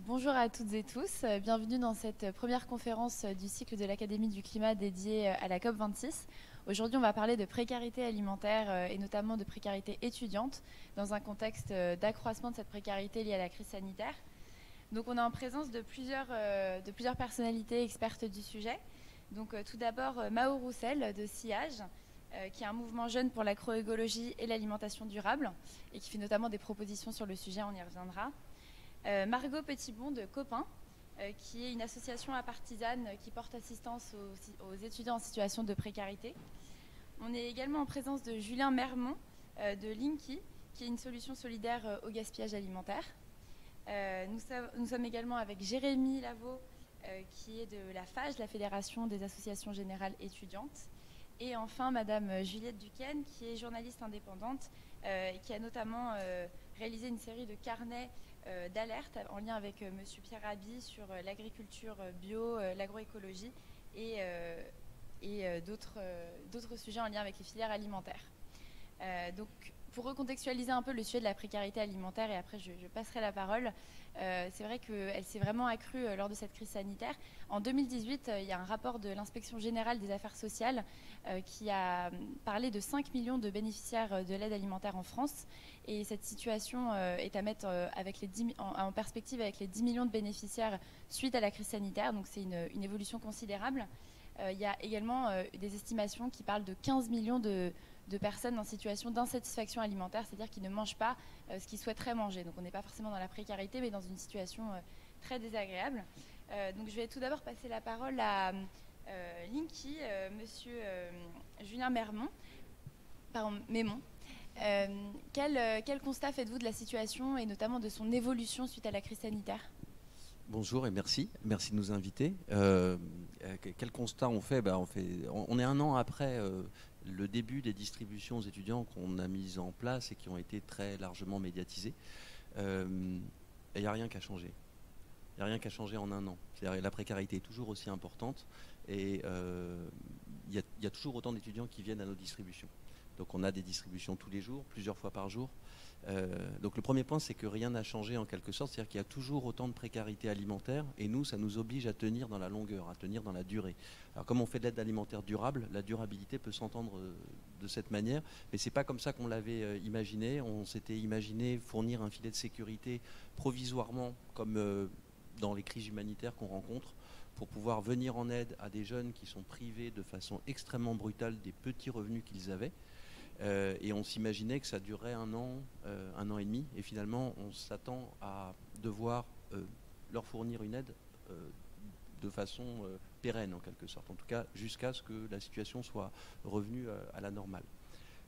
Bonjour à toutes et tous, bienvenue dans cette première conférence du cycle de l'Académie du climat dédiée à la COP26. Aujourd'hui, on va parler de précarité alimentaire et notamment de précarité étudiante dans un contexte d'accroissement de cette précarité liée à la crise sanitaire. Donc on est en présence de plusieurs personnalités expertes du sujet. Donc tout d'abord Mao Roussel de SIAGE, qui est un mouvement jeune pour l'agroécologie et l'alimentation durable et qui fait notamment des propositions sur le sujet, on y reviendra. Margot Petitbon de Copain, qui est une association apartisane qui porte assistance aux étudiants en situation de précarité. On est également en présence de Julien Mermont de Linky, qui est une solution solidaire au gaspillage alimentaire. Nous sommes également avec Jérémy Lavaux, qui est de la FAGE, la Fédération des associations générales étudiantes. Et enfin, Madame Juliette Duquesne, qui est journaliste indépendante et qui a notamment réalisé une série de carnets d'alerte en lien avec Monsieur Pierre Rabhi sur l'agriculture bio, l'agroécologie et d'autres sujets en lien avec les filières alimentaires. Donc, pour recontextualiser un peu le sujet de la précarité alimentaire, et après je passerai la parole, c'est vrai qu'elle s'est vraiment accrue lors de cette crise sanitaire. En 2018, il y a un rapport de l'Inspection générale des affaires sociales qui a parlé de 5 millions de bénéficiaires de l'aide alimentaire en France. Et cette situation est à mettre en perspective avec les 10 millions de bénéficiaires suite à la crise sanitaire. Donc c'est une évolution considérable. Il y a également des estimations qui parlent de 15 millions de personnes en situation d'insatisfaction alimentaire, c'est-à-dire qui ne mangent pas ce qu'ils souhaiteraient manger. Donc on n'est pas forcément dans la précarité, mais dans une situation très désagréable. Donc je vais tout d'abord passer la parole à Linky, monsieur Julien Mermont. Pardon, Mémon. Quel constat faites-vous de la situation et notamment de son évolution suite à la crise sanitaire ? Bonjour et merci de nous inviter. Quel constat on fait, on est un an après le début des distributions aux étudiants qu'on a mises en place et qui ont été très largement médiatisées. Et il n'y a rien qu'à changer. Il n'y a rien qu'à changer en un an. C'est-à-dire, la précarité est toujours aussi importante et il y a toujours autant d'étudiants qui viennent à nos distributions. Donc on a des distributions tous les jours, plusieurs fois par jour. Donc le premier point, c'est que rien n'a changé en quelque sorte, c'est-à-dire qu'il y a toujours autant de précarité alimentaire et nous, ça nous oblige à tenir dans la longueur, à tenir dans la durée. Alors comme on fait de l'aide alimentaire durable, la durabilité peut s'entendre de cette manière, mais c'est pas comme ça qu'on l'avait imaginé. On s'était imaginé fournir un filet de sécurité provisoirement, comme dans les crises humanitaires qu'on rencontre, pour pouvoir venir en aide à des jeunes qui sont privés de façon extrêmement brutale des petits revenus qu'ils avaient. Et on s'imaginait que ça durerait un an et demi, et finalement on s'attend à devoir leur fournir une aide de façon pérenne en quelque sorte, en tout cas jusqu'à ce que la situation soit revenue à la normale.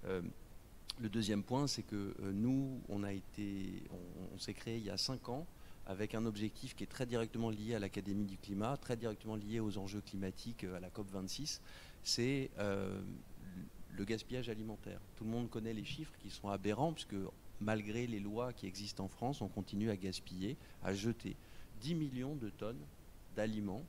Le deuxième point, c'est que nous, on s'est créé il y a 5 ans avec un objectif qui est très directement lié à l'Académie du climat, très directement lié aux enjeux climatiques à la COP26, c'est le gaspillage alimentaire. Tout le monde connaît les chiffres qui sont aberrants, puisque malgré les lois qui existent en France, on continue à gaspiller, à jeter 10 millions de tonnes d'aliments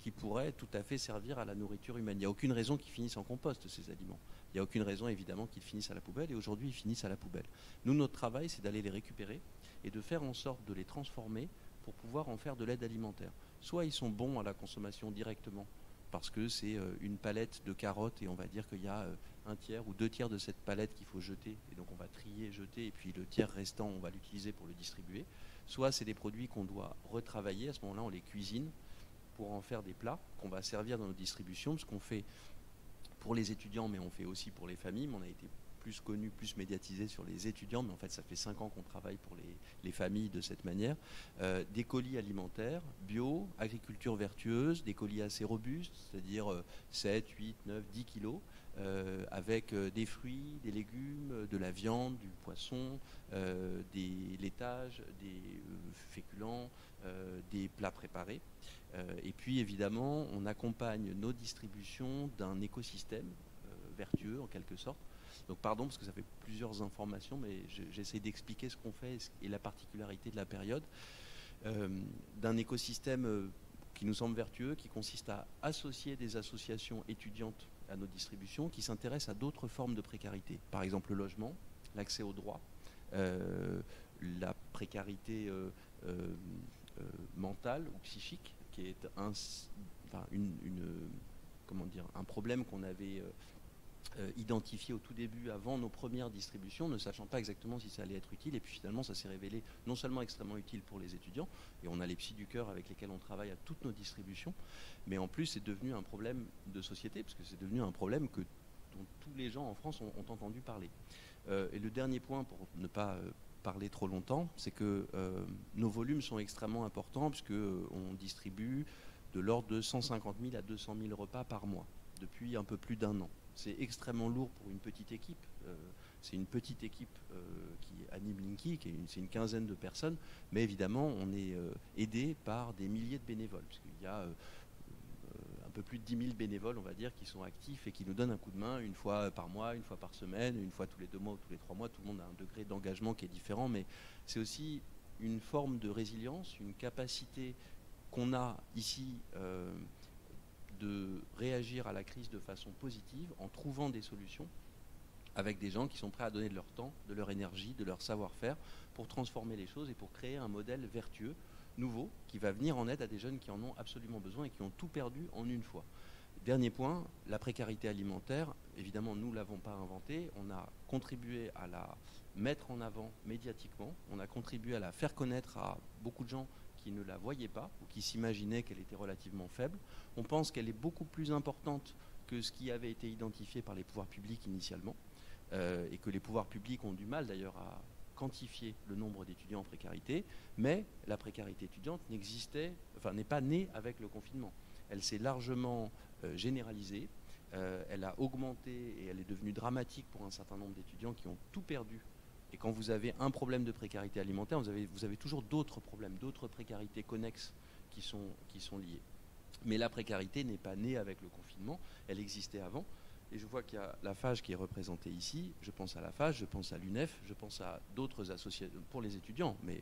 qui pourraient tout à fait servir à la nourriture humaine. Il n'y a aucune raison qu'ils finissent en compost, ces aliments. Il n'y a aucune raison, évidemment, qu'ils finissent à la poubelle, et aujourd'hui, ils finissent à la poubelle. Nous, notre travail, c'est d'aller les récupérer et de faire en sorte de les transformer pour pouvoir en faire de l'aide alimentaire. Soit ils sont bons à la consommation directement, parce que c'est une palette de carottes et on va dire qu'il y a un tiers ou 2 tiers de cette palette qu'il faut jeter, et donc on va trier, jeter, et puis le tiers restant, on va l'utiliser pour le distribuer. Soit c'est des produits qu'on doit retravailler, à ce moment-là on les cuisine pour en faire des plats qu'on va servir dans nos distributions, ce qu'on fait pour les étudiants, mais on fait aussi pour les familles. On a été plus connu, plus médiatisé sur les étudiants, mais en fait ça fait 5 ans qu'on travaille pour les familles de cette manière. Des colis alimentaires, bio, agriculture vertueuse, des colis assez robustes, c'est-à-dire 7, 8, 9, 10 kilos, avec des fruits, des légumes, de la viande, du poisson, des laitages, des féculents, des plats préparés. Et puis évidemment, on accompagne nos distributions d'un écosystème vertueux en quelque sorte. Donc pardon parce que ça fait plusieurs informations, mais j'essaie d'expliquer ce qu'on fait et la particularité de la période. D'un écosystème qui nous semble vertueux, qui consiste à associer des associations étudiantes à nos distributions, qui s'intéressent à d'autres formes de précarité. Par exemple le logement, l'accès aux droits, la précarité mentale ou psychique, qui est un problème qu'on avait identifié au tout début, avant nos premières distributions, ne sachant pas exactement si ça allait être utile. Et puis finalement, ça s'est révélé non seulement extrêmement utile pour les étudiants, et on a les Psy du cœur avec lesquels on travaille à toutes nos distributions, mais en plus, c'est devenu un problème de société, parce que c'est devenu un problème dont tous les gens en France ont entendu parler. Et le dernier point, pour ne pas parler trop longtemps, c'est que nos volumes sont extrêmement importants, puisqu'on distribue de l'ordre de 150 000 à 200 000 repas par mois, depuis un peu plus d'1 an. C'est extrêmement lourd pour une petite équipe. C'est une petite équipe qui anime Linky, c'est une quinzaine de personnes, mais évidemment, on est aidé par des milliers de bénévoles, puisqu'il y a un peu plus de 10 000 bénévoles, on va dire, qui sont actifs et qui nous donnent un coup de main une fois par mois, une fois par semaine, une fois tous les 2 mois ou tous les 3 mois. Tout le monde a un degré d'engagement qui est différent, mais c'est aussi une forme de résilience, une capacité qu'on a ici de réagir à la crise de façon positive en trouvant des solutions avec des gens qui sont prêts à donner de leur temps, de leur énergie, de leur savoir-faire pour transformer les choses et pour créer un modèle vertueux, nouveau, qui va venir en aide à des jeunes qui en ont absolument besoin et qui ont tout perdu en une fois. Dernier point, la précarité alimentaire, évidemment nous ne l'avons pas inventée, on a contribué à la mettre en avant médiatiquement, on a contribué à la faire connaître à beaucoup de gens qui ne la voyaient pas ou qui s'imaginaient qu'elle était relativement faible. On pense qu'elle est beaucoup plus importante que ce qui avait été identifié par les pouvoirs publics initialement, et que les pouvoirs publics ont du mal d'ailleurs à quantifier le nombre d'étudiants en précarité, mais la précarité étudiante n'est pas née avec le confinement. Elle s'est largement généralisée, elle a augmenté et elle est devenue dramatique pour un certain nombre d'étudiants qui ont tout perdu. Et quand vous avez un problème de précarité alimentaire, vous avez toujours d'autres problèmes, d'autres précarités connexes qui sont liées. Mais la précarité n'est pas née avec le confinement, elle existait avant. Et je vois qu'il y a la FAGE qui est représentée ici. Je pense à la FAGE, je pense à l'UNEF, je pense à d'autres associations pour les étudiants. Mais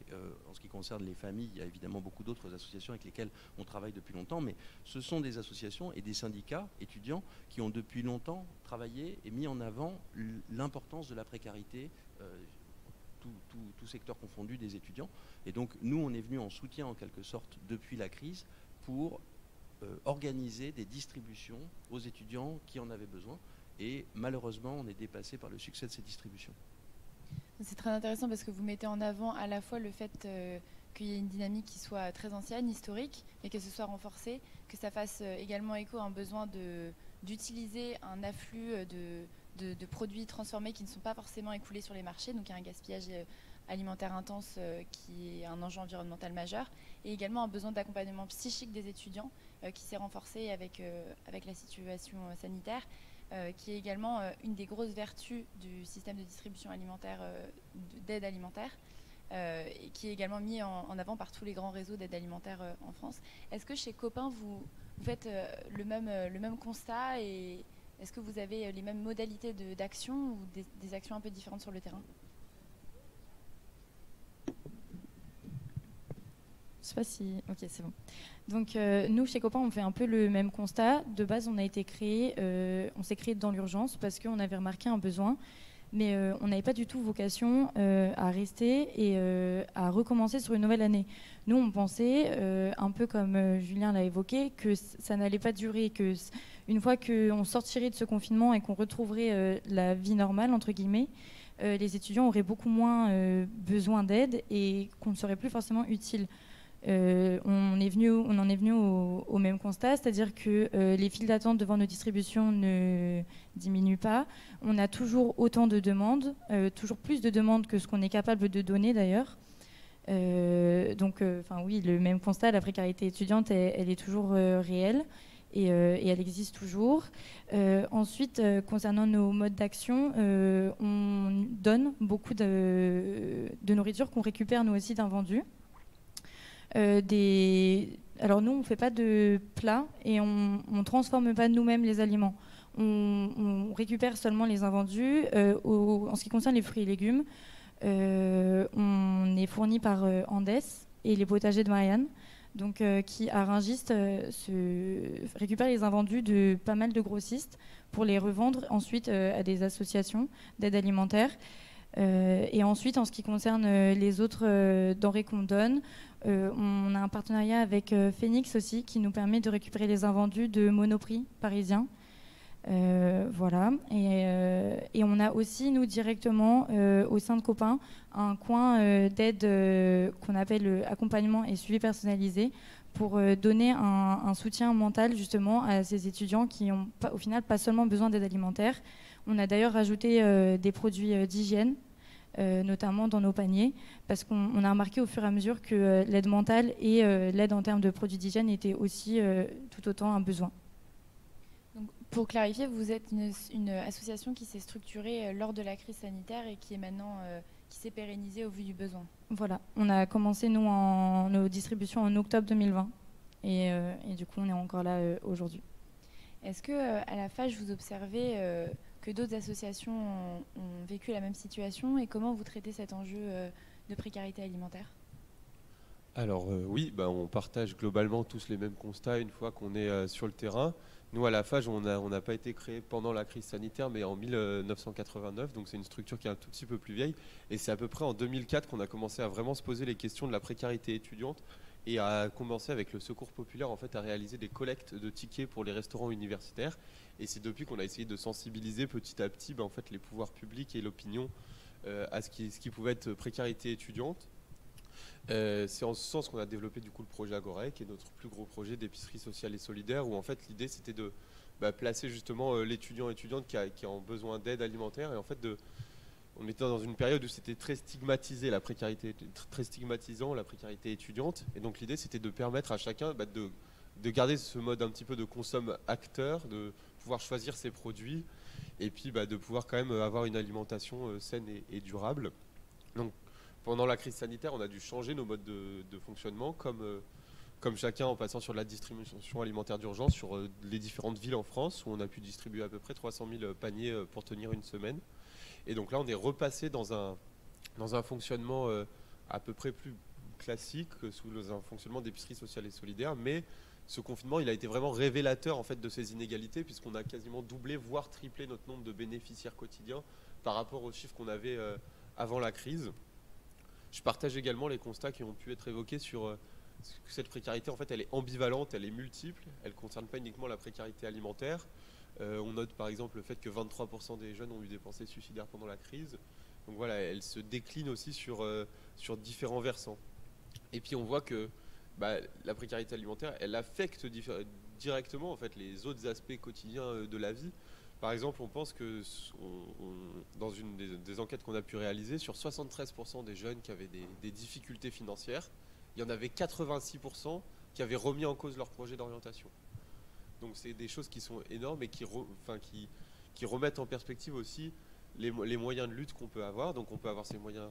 en ce qui concerne les familles, il y a évidemment beaucoup d'autres associations avec lesquelles on travaille depuis longtemps. Mais ce sont des associations et des syndicats étudiants qui ont depuis longtemps travaillé et mis en avant l'importance de la précarité, tout secteur confondu des étudiants. Et donc nous, on est venu en soutien en quelque sorte depuis la crise pour organiser des distributions aux étudiants qui en avaient besoin. Et malheureusement, on est dépassé par le succès de ces distributions. C'est très intéressant parce que vous mettez en avant à la fois le fait qu'il y ait une dynamique qui soit très ancienne, historique, mais qu'elle se soit renforcée, que ça fasse également écho à un besoin d'utiliser un afflux de produits transformés qui ne sont pas forcément écoulés sur les marchés. Donc il y a un gaspillage alimentaire intense qui est un enjeu environnemental majeur, et également un besoin d'accompagnement psychique des étudiants qui s'est renforcé avec la situation sanitaire, qui est également une des grosses vertus du système de distribution alimentaire, d'aide alimentaire, et qui est également mis en avant par tous les grands réseaux d'aide alimentaire en France. Est-ce que chez Copain, vous faites le même constat, et est-ce que vous avez les mêmes modalités d'action ou des actions un peu différentes sur le terrain ? Je sais pas si... Ok, c'est bon. Donc nous, chez Copain, on fait un peu le même constat. De base, on s'est créé dans l'urgence parce qu'on avait remarqué un besoin, mais on n'avait pas du tout vocation à rester et à recommencer sur une nouvelle année. Nous, on pensait, un peu comme Julien l'a évoqué, que ça n'allait pas durer, que une fois qu'on sortirait de ce confinement et qu'on retrouverait la vie normale, entre guillemets, les étudiants auraient beaucoup moins besoin d'aide et qu'on ne serait plus forcément utile. On en est venu au même constat, c'est-à-dire que les files d'attente devant nos distributions ne diminuent pas. On a toujours autant de demandes, toujours plus de demandes que ce qu'on est capable de donner d'ailleurs. Donc, oui, le même constat, la précarité étudiante, elle est toujours réelle et elle existe toujours. Ensuite, concernant nos modes d'action, on donne beaucoup de nourriture qu'on récupère nous aussi d'invendus. Alors nous, on ne fait pas de plats et on ne transforme pas nous-mêmes les aliments. On récupère seulement les invendus. En ce qui concerne les fruits et légumes, on est fourni par Andes et les potagers de Marianne, donc, qui à Rungis récupèrent les invendus de pas mal de grossistes pour les revendre ensuite à des associations d'aide alimentaire. Et ensuite, en ce qui concerne les autres denrées qu'on donne, On a un partenariat avec Phoenix aussi qui nous permet de récupérer les invendus de Monoprix parisien. Voilà. Et on a aussi, nous, directement, au sein de Copain, un coin d'aide qu'on appelle accompagnement et suivi personnalisé pour donner un soutien mental, justement, à ces étudiants qui ont, au final, pas seulement besoin d'aide alimentaire. On a d'ailleurs rajouté des produits d'hygiène, notamment dans nos paniers, parce qu'on a remarqué au fur et à mesure que l'aide mentale et l'aide en termes de produits d'hygiène étaient aussi tout autant un besoin. Donc, pour clarifier, vous êtes une association qui s'est structurée lors de la crise sanitaire et qui est maintenant qui s'est pérennisée au vu du besoin. Voilà, on a commencé nous nos distributions en octobre 2020 et du coup on est encore là aujourd'hui. Est-ce que à la FAGE vous observez que d'autres associations ont vécu la même situation et comment vous traitez cet enjeu de précarité alimentaire ? Alors oui, on partage globalement tous les mêmes constats une fois qu'on est sur le terrain. Nous, à la FAGE, on n'a pas été créé pendant la crise sanitaire, mais en 1989, donc c'est une structure qui est un tout petit peu plus vieille. Et c'est à peu près en 2004 qu'on a commencé à vraiment se poser les questions de la précarité étudiante et à commencer avec le Secours populaire en fait, à réaliser des collectes de tickets pour les restaurants universitaires. Et c'est depuis qu'on a essayé de sensibiliser petit à petit en fait, les pouvoirs publics et l'opinion à ce qui pouvait être précarité étudiante. C'est en ce sens qu'on a développé du coup le projet Agora, qui est notre plus gros projet d'épicerie sociale et solidaire, où en fait l'idée c'était de placer justement l'étudiant étudiante qui a besoin d'aide alimentaire, et en fait on était dans une période où c'était très stigmatisé la précarité, très stigmatisant la précarité étudiante, et donc l'idée c'était de permettre à chacun de garder ce mode un petit peu de consomme acteur, de pouvoir choisir ses produits, et puis de pouvoir quand même avoir une alimentation saine et durable. Donc pendant la crise sanitaire, on a dû changer nos modes de fonctionnement, comme chacun en passant sur la distribution alimentaire d'urgence sur les différentes villes en France, où on a pu distribuer à peu près 300 000 paniers pour tenir une semaine. Et donc là, on est repassé dans un fonctionnement à peu près plus classique, sous un fonctionnement d'épicerie sociale et solidaire. Mais ce confinement, il a été vraiment révélateur en fait, de ces inégalités, puisqu'on a quasiment doublé, voire triplé notre nombre de bénéficiaires quotidiens par rapport aux chiffres qu'on avait avant la crise. Je partage également les constats qui ont pu être évoqués sur que cette précarité, en fait, elle est ambivalente, elle est multiple. Elle ne concerne pas uniquement la précarité alimentaire. On note par exemple le fait que 23% des jeunes ont eu des pensées suicidaires pendant la crise. Donc voilà, elle se décline aussi sur différents versants. Et puis on voit que la précarité alimentaire, elle affecte directement en fait, les autres aspects quotidiens de la vie. Par exemple, on pense que dans une des enquêtes qu'on a pu réaliser, sur 73% des jeunes qui avaient des difficultés financières, il y en avait 86% qui avaient remis en cause leur projet d'orientation. Donc c'est des choses qui sont énormes et qui remettent en perspective aussi les moyens de lutte qu'on peut avoir. Donc on peut avoir ces moyens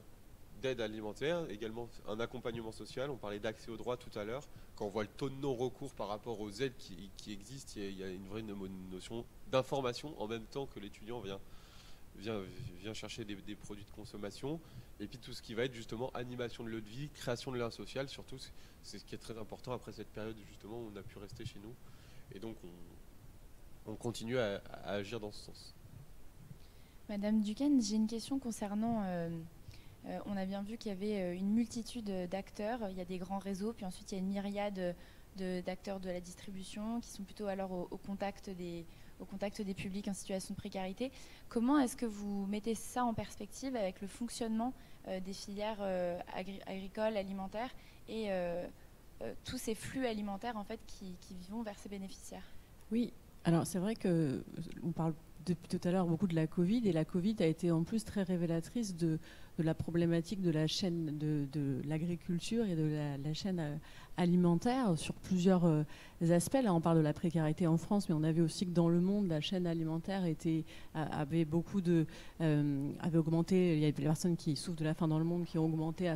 d'aide alimentaire, également un accompagnement social. On parlait d'accès aux droits tout à l'heure. Quand on voit le taux de non-recours par rapport aux aides qui existent, il y a une vraie notion d'information en même temps que l'étudiant vient chercher des produits de consommation. Et puis tout ce qui va être justement animation de lieu de vie, création de lien social, surtout c'est ce qui est très important après cette période justement où on a pu rester chez nous. Et donc on continue à agir dans ce sens. Madame Duquesne, j'ai une question concernant... on a bien vu qu'il y avait une multitude d'acteurs. Il y a des grands réseaux, puis ensuite il y a une myriade d'acteurs de la distribution qui sont plutôt alors au contact des publics en situation de précarité. Comment est-ce que vous mettez ça en perspective avec le fonctionnement des filières agricoles, alimentaires et tous ces flux alimentaires en fait, qui vont vers ces bénéficiaires ? Oui, alors c'est vrai qu'on parle depuis tout à l'heure beaucoup de la Covid, et la Covid a été en plus très révélatrice de la problématique de la chaîne de l'agriculture et de la chaîne alimentaire sur plusieurs aspects. Là, on parle de la précarité en France, mais on avait aussi que dans le monde, la chaîne alimentaire avait augmenté. Il y a des personnes qui souffrent de la faim dans le monde qui ont augmenté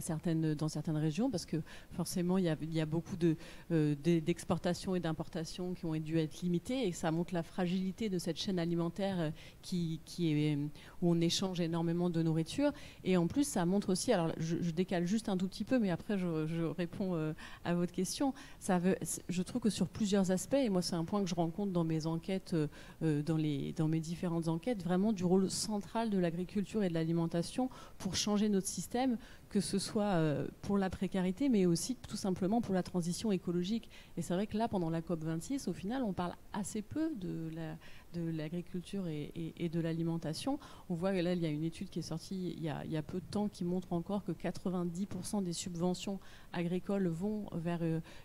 dans certaines régions, parce que forcément, il y a beaucoup d'exportations et d'importations qui ont dû être limitées, et ça montre la fragilité de cette chaîne alimentaire où on échange énormément de nourriture. Et en plus, ça montre aussi, alors je décale juste un tout petit peu, mais après je réponds à votre question. Je trouve que sur plusieurs aspects, et moi c'est un point que je rencontre dans mes enquêtes, dans mes différentes enquêtes, vraiment du rôle central de l'agriculture et de l'alimentation pour changer notre système, que ce soit pour la précarité, mais aussi tout simplement pour la transition écologique. Et c'est vrai que là, pendant la COP26, au final, on parle assez peu de l'agriculture et de l'alimentation. On voit que là, il y a une étude qui est sortie il y a peu de temps qui montre encore que 90% des subventions agricoles vont vers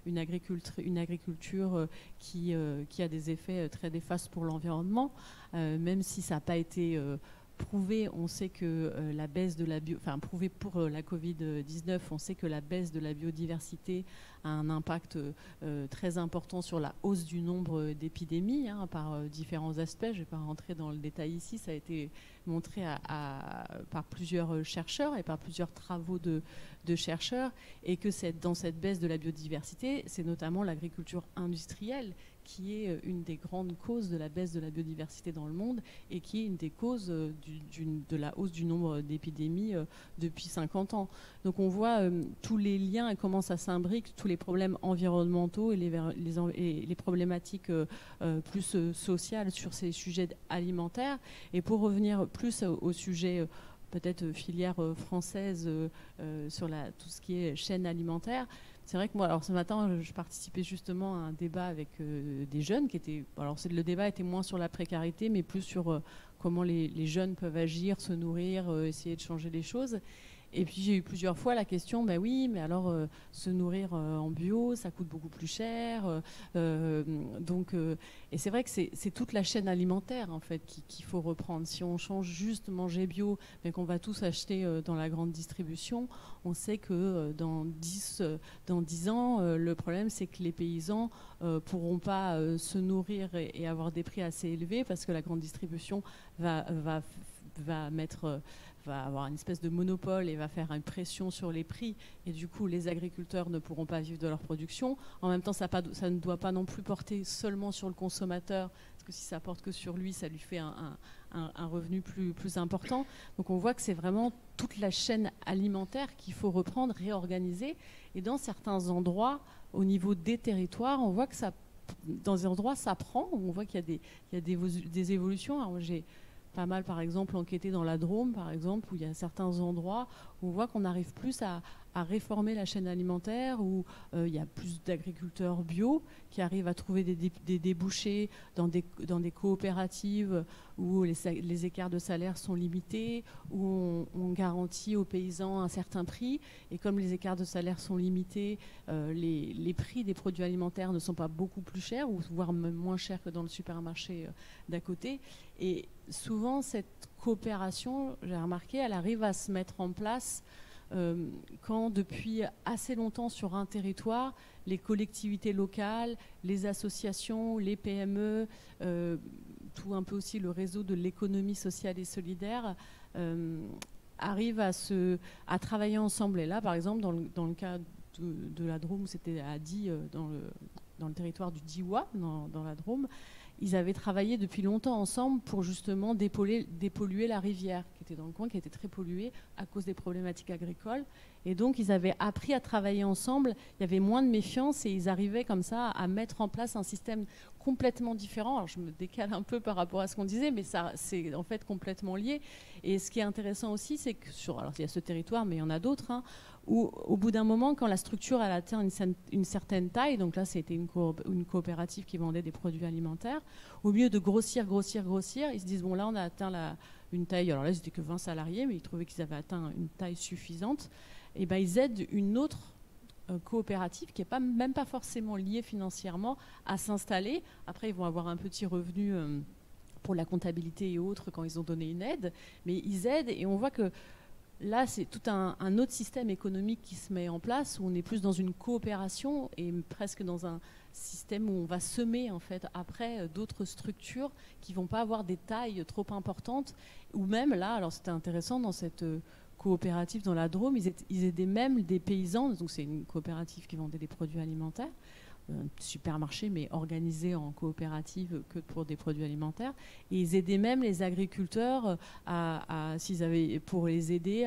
une agriculture qui a des effets très néfastes pour l'environnement, même si ça n'a pas été prouvé. On sait que la baisse de la prouvé pour la Covid-19, on sait que la baisse de la biodiversité a un impact très important sur la hausse du nombre d'épidémies, par différents aspects. Je ne vais pas rentrer dans le détail ici, ça a été montré par plusieurs chercheurs et par plusieurs travaux de chercheurs, et que dans cette baisse de la biodiversité, c'est notamment l'agriculture industrielle qui est une des grandes causes de la baisse de la biodiversité dans le monde et qui est une des causes de la hausse du nombre d'épidémies depuis 50 ans. Donc on voit tous les liens commencent à s'imbriquer, tous les problèmes environnementaux et les problématiques plus sociales sur ces sujets alimentaires. Et pour revenir plus au sujet peut-être filière française sur tout ce qui est chaîne alimentaire. C'est vrai que moi, alors ce matin, je participais justement à un débat avec des jeunes qui étaient. Alors le débat était moins sur la précarité, mais plus sur comment les jeunes peuvent agir, se nourrir, essayer de changer les choses. Et puis j'ai eu plusieurs fois la question, ben oui, mais alors se nourrir en bio, ça coûte beaucoup plus cher. Et c'est vrai que c'est toute la chaîne alimentaire en fait qu'il faut reprendre. Si on change juste manger bio, mais qu'on va tous acheter dans la grande distribution, on sait que dans 10 ans, le problème c'est que les paysans pourront pas se nourrir et avoir des prix assez élevés parce que la grande distribution va avoir une espèce de monopole et va faire une pression sur les prix, et du coup les agriculteurs ne pourront pas vivre de leur production. En même temps, ça ne doit pas non plus porter seulement sur le consommateur, parce que si ça porte que sur lui, ça lui fait un revenu plus important. Donc on voit que c'est vraiment toute la chaîne alimentaire qu'il faut reprendre, réorganiser, et dans certains endroits, au niveau des territoires, on voit que dans des endroits ça prend, on voit qu'il y a des évolutions. Alors, j'ai pas mal, par exemple, enquêté dans la Drôme, par exemple, où il y a certains endroits où on voit qu'on arrive plus à réformer la chaîne alimentaire, où il y a plus d'agriculteurs bio qui arrivent à trouver des débouchés dans des coopératives où les écarts de salaire sont limités, où on garantit aux paysans un certain prix. Et comme les écarts de salaire sont limités, les prix des produits alimentaires ne sont pas beaucoup plus chers, ou voire même moins chers que dans le supermarché d'à côté. Et souvent, cette coopération, j'ai remarqué, elle arrive à se mettre en place quand depuis assez longtemps sur un territoire, les collectivités locales, les associations, les PME, tout un peu aussi le réseau de l'économie sociale et solidaire, arrivent à travailler ensemble. Et là, par exemple, dans le cas de la Drôme, c'était à Die, dans le territoire du Diois, dans la Drôme, ils avaient travaillé depuis longtemps ensemble pour justement dépolluer la rivière qui était dans le coin, qui était très polluée à cause des problématiques agricoles. Et donc, ils avaient appris à travailler ensemble. Il y avait moins de méfiance et ils arrivaient comme ça à mettre en place un système complètement différent. Alors, je me décale un peu par rapport à ce qu'on disait, mais ça, c'est en fait complètement lié. Et ce qui est intéressant aussi, c'est que alors il y a ce territoire, mais il y en a d'autres, où au bout d'un moment, quand la structure elle atteint une certaine taille, donc là c'était une coopérative qui vendait des produits alimentaires, au lieu de grossir, ils se disent bon là on a atteint une taille, alors là ils n'étaient que 20 salariés, mais ils trouvaient qu'ils avaient atteint une taille suffisante, et ben ils aident une autre coopérative qui n'est même pas forcément liée financièrement à s'installer. Après ils vont avoir un petit revenu pour la comptabilité et autres quand ils ont donné une aide, mais ils aident, et on voit que là, c'est tout un autre système économique qui se met en place, où on est plus dans une coopération et presque dans un système où on va semer en fait après d'autres structures qui ne vont pas avoir des tailles trop importantes. Ou même là, alors c'était intéressant dans cette coopérative dans la Drôme, ils aidaient même des paysans, donc c'est une coopérative qui vendait des produits alimentaires, un supermarché mais organisé en coopérative que pour des produits alimentaires, et ils aidaient même les agriculteurs pour les aider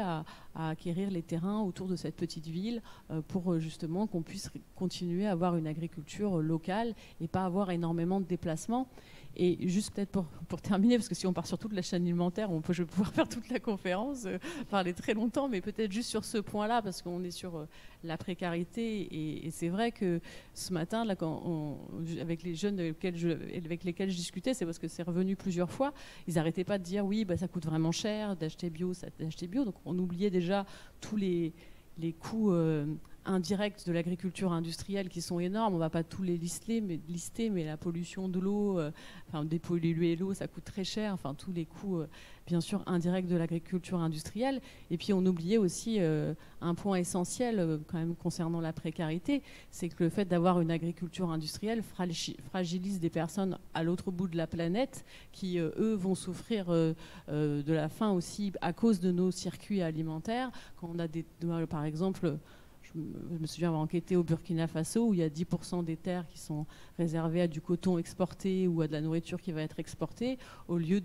à acquérir les terrains autour de cette petite ville pour justement qu'on puisse continuer à avoir une agriculture locale et pas avoir énormément de déplacements. Et juste peut-être pour terminer, parce que si on part sur toute la chaîne alimentaire, je vais pouvoir faire toute la conférence, parler très longtemps, mais peut-être juste sur ce point-là, parce qu'on est sur la précarité. Et c'est vrai que ce matin, là, avec les jeunes avec lesquels je discutais, c'est parce que c'est revenu plusieurs fois, ils n'arrêtaient pas de dire oui, bah, ça coûte vraiment cher d'acheter bio, Donc on oubliait déjà tous les coûts indirects de l'agriculture industrielle qui sont énormes. On ne va pas tous les lister, mais la pollution de l'eau, dépolluer l'eau, ça coûte très cher. Enfin, tous les coûts, bien sûr, indirects de l'agriculture industrielle. Et puis, on oubliait aussi un point essentiel, quand même, concernant la précarité, c'est que le fait d'avoir une agriculture industrielle fragilise des personnes à l'autre bout de la planète qui, eux, vont souffrir de la faim aussi à cause de nos circuits alimentaires. Quand on a par exemple... Je me souviens avoir enquêté au Burkina Faso où il y a 10% des terres qui sont réservées à du coton exporté ou à de la nourriture qui va être exportée au lieu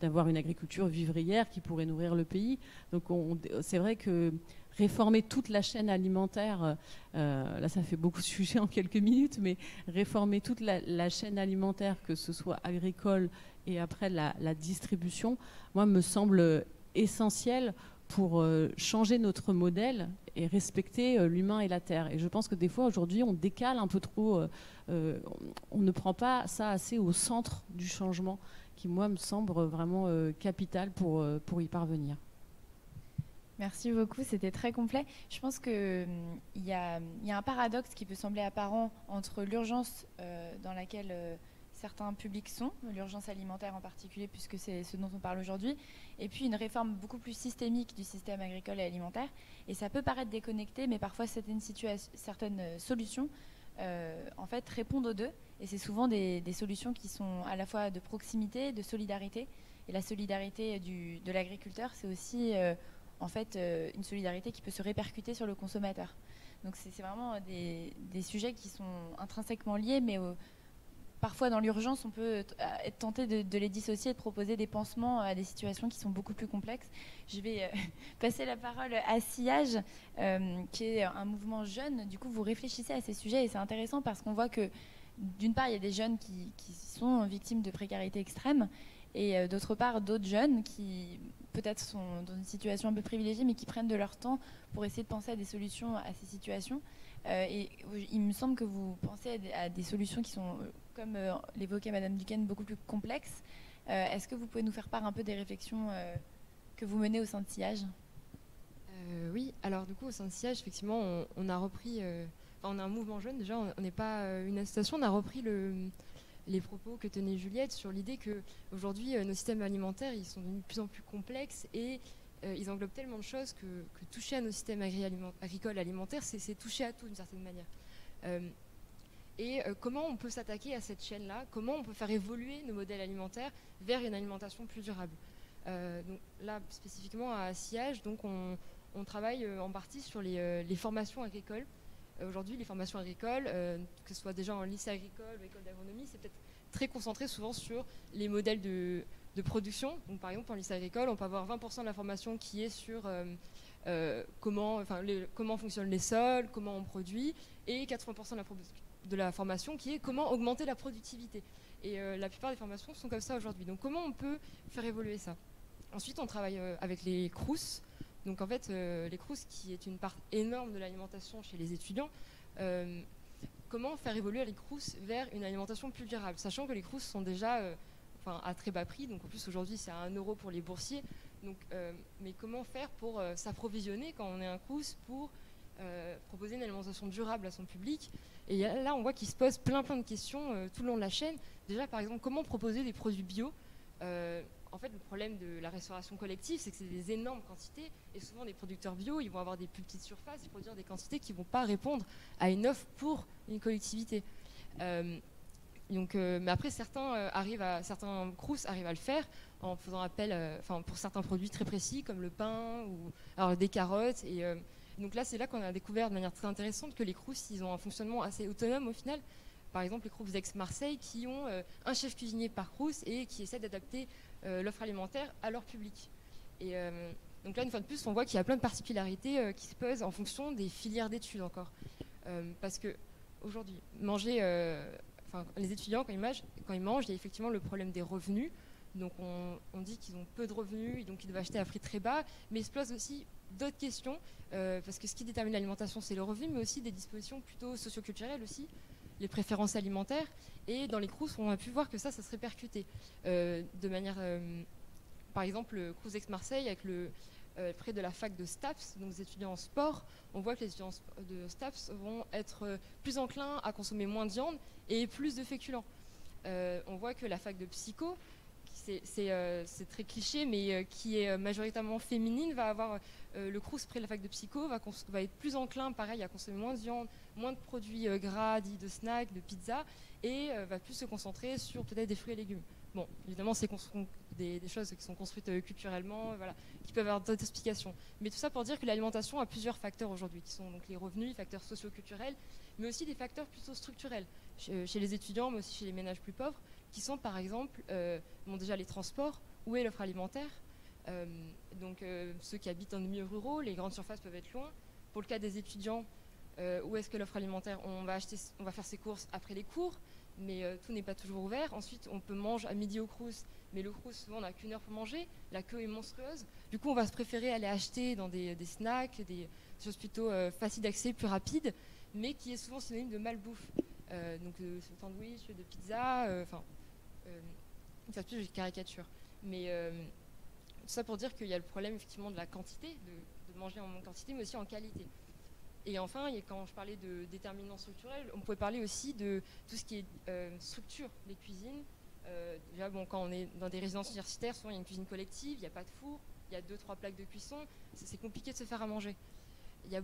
d'avoir une agriculture vivrière qui pourrait nourrir le pays. Donc c'est vrai que réformer toute la chaîne alimentaire, là ça fait beaucoup de sujets en quelques minutes, mais réformer toute la chaîne alimentaire, que ce soit agricole et après la distribution, moi me semble essentiel pour changer notre modèle et respecter l'humain et la terre. Et je pense que des fois, aujourd'hui, on décale un peu trop, on ne prend pas ça assez au centre du changement, qui, moi, me semble vraiment capital pour y parvenir. Merci beaucoup, c'était très complet. Je pense qu'il y a un paradoxe qui peut sembler apparent entre l'urgence dans laquelle... certains publics sont, l'urgence alimentaire en particulier, puisque c'est ce dont on parle aujourd'hui, et puis une réforme beaucoup plus systémique du système agricole et alimentaire. Et ça peut paraître déconnecté, mais parfois certaines solutions en fait, répondent aux deux. Et c'est souvent des solutions qui sont à la fois de proximité, de solidarité. Et la solidarité de l'agriculteur, c'est aussi en fait, une solidarité qui peut se répercuter sur le consommateur. Donc c'est vraiment des sujets qui sont intrinsèquement liés, mais parfois, dans l'urgence, on peut être tenté de les dissocier et de proposer des pansements à des situations qui sont beaucoup plus complexes. Je vais passer la parole à Sillage, qui est un mouvement jeune. Du coup, vous réfléchissez à ces sujets et c'est intéressant parce qu'on voit que, d'une part, il y a des jeunes qui sont victimes de précarité extrême et d'autre part, d'autres jeunes qui peut-être sont dans une situation un peu privilégiée mais qui prennent de leur temps pour essayer de penser à des solutions à ces situations. Et il me semble que vous pensez à des solutions qui sont, comme l'évoquait Madame Duquesne, beaucoup plus complexes. Est-ce que vous pouvez nous faire part un peu des réflexions que vous menez au sein de Sillage ? Oui, alors du coup au sein de Sillage, effectivement, on a repris, on est un mouvement jeune déjà, on n'est pas une association, on a repris les propos que tenait Juliette sur l'idée qu'aujourd'hui nos systèmes alimentaires ils sont devenus de plus en plus complexes et ils englobent tellement de choses que toucher à nos systèmes agricoles alimentaires, c'est toucher à tout d'une certaine manière. Comment on peut s'attaquer à cette chaîne-là? Comment on peut faire évoluer nos modèles alimentaires vers une alimentation plus durable? Donc là, spécifiquement à Sillage, donc on travaille en partie sur les formations agricoles. Aujourd'hui, les formations agricoles, que ce soit déjà en lycée agricole ou école d'agronomie, c'est peut-être très concentré souvent sur les modèles de production. Donc, par exemple, en lycée agricole, on peut avoir 20% de la formation qui est sur comment fonctionnent les sols, comment on produit, et 80% de la formation qui est comment augmenter la productivité. Et la plupart des formations sont comme ça aujourd'hui. Donc, comment on peut faire évoluer ça? Ensuite, on travaille avec les CROUS. Donc, en fait, les CROUS, qui est une part énorme de l'alimentation chez les étudiants, comment faire évoluer les CROUS vers une alimentation plus durable, sachant que les CROUS sont déjà à très bas prix, donc en plus aujourd'hui c'est à 1 € pour les boursiers, donc, mais comment faire pour s'approvisionner quand on est un CROUS pour proposer une alimentation durable à son public? Et là on voit qu'il se pose plein de questions tout le long de la chaîne. Déjà par exemple, comment proposer des produits bio? En fait, le problème de la restauration collective, c'est que c'est des énormes quantités, et souvent les producteurs bio, ils vont avoir des plus petites surfaces, ils produisent des quantités qui ne vont pas répondre à une offre pour une collectivité. Mais après, certains CROUS arrivent à le faire en faisant appel, pour certains produits très précis, comme le pain ou alors des carottes. Et donc là, c'est là qu'on a découvert de manière très intéressante que les CROUS, ils ont un fonctionnement assez autonome au final. Par exemple, les CROUS d'Aix-Marseille qui ont un chef cuisinier par CROUS et qui essaient d'adapter l'offre alimentaire à leur public. Et Donc là, une fois de plus, on voit qu'il y a plein de particularités qui se posent en fonction des filières d'études encore. Parce que aujourd'hui, les étudiants, quand ils mangent, il y a effectivement le problème des revenus. Donc on dit qu'ils ont peu de revenus et donc ils doivent acheter à prix très bas. Mais il se pose aussi d'autres questions, parce que ce qui détermine l'alimentation, c'est le revenu, mais aussi des dispositions plutôt socioculturelles aussi, les préférences alimentaires. Et dans les Crous, on a pu voir que ça se répercutait de manière... par exemple, le Crous Aix-Marseille, avec près de la fac de STAPS, donc les étudiants en sport, on voit que les étudiants de STAPS vont être plus enclins à consommer moins de viande et plus de féculents. On voit que la fac de psycho, c'est très cliché, mais qui est majoritairement féminine, va avoir le Crous près de la fac de psycho, va être plus enclin, pareil, à consommer moins de viande, moins de produits gras, dits de snacks, de pizza, et va plus se concentrer sur peut-être des fruits et légumes. Bon, évidemment, c'est des choses qui sont construites culturellement, voilà, qui peuvent avoir d'autres explications. Mais tout ça pour dire que l'alimentation a plusieurs facteurs aujourd'hui, qui sont donc les revenus, les facteurs socio-culturels, mais aussi des facteurs plutôt structurels, chez les étudiants, mais aussi chez les ménages plus pauvres, qui sont par exemple déjà les transports, où est l'offre alimentaire. Donc ceux qui habitent dans les milieux ruraux, les grandes surfaces peuvent être loin. Pour le cas des étudiants, où est-ce que l'offre alimentaire, on va faire ses courses après les cours, mais tout n'est pas toujours ouvert. Ensuite, on peut manger à midi au Crous, mais le Crous, souvent, on n'a qu'1 heure pour manger. La queue est monstrueuse. Du coup, on va se préférer aller acheter dans des snacks, des choses plutôt faciles d'accès, plus rapides, mais qui est souvent synonyme de malbouffe. Donc, sandwich, de pizza, une fois de plus, je caricature. Mais tout ça pour dire qu'il y a le problème, effectivement, de la quantité, de manger en quantité, mais aussi en qualité. Et enfin, quand je parlais de déterminants structurels, on pouvait parler aussi de tout ce qui est structure des cuisines. Déjà, quand on est dans des résidences universitaires, souvent il y a une cuisine collective, il n'y a pas de four, il y a 2-3 plaques de cuisson, c'est compliqué de se faire à manger. Il y a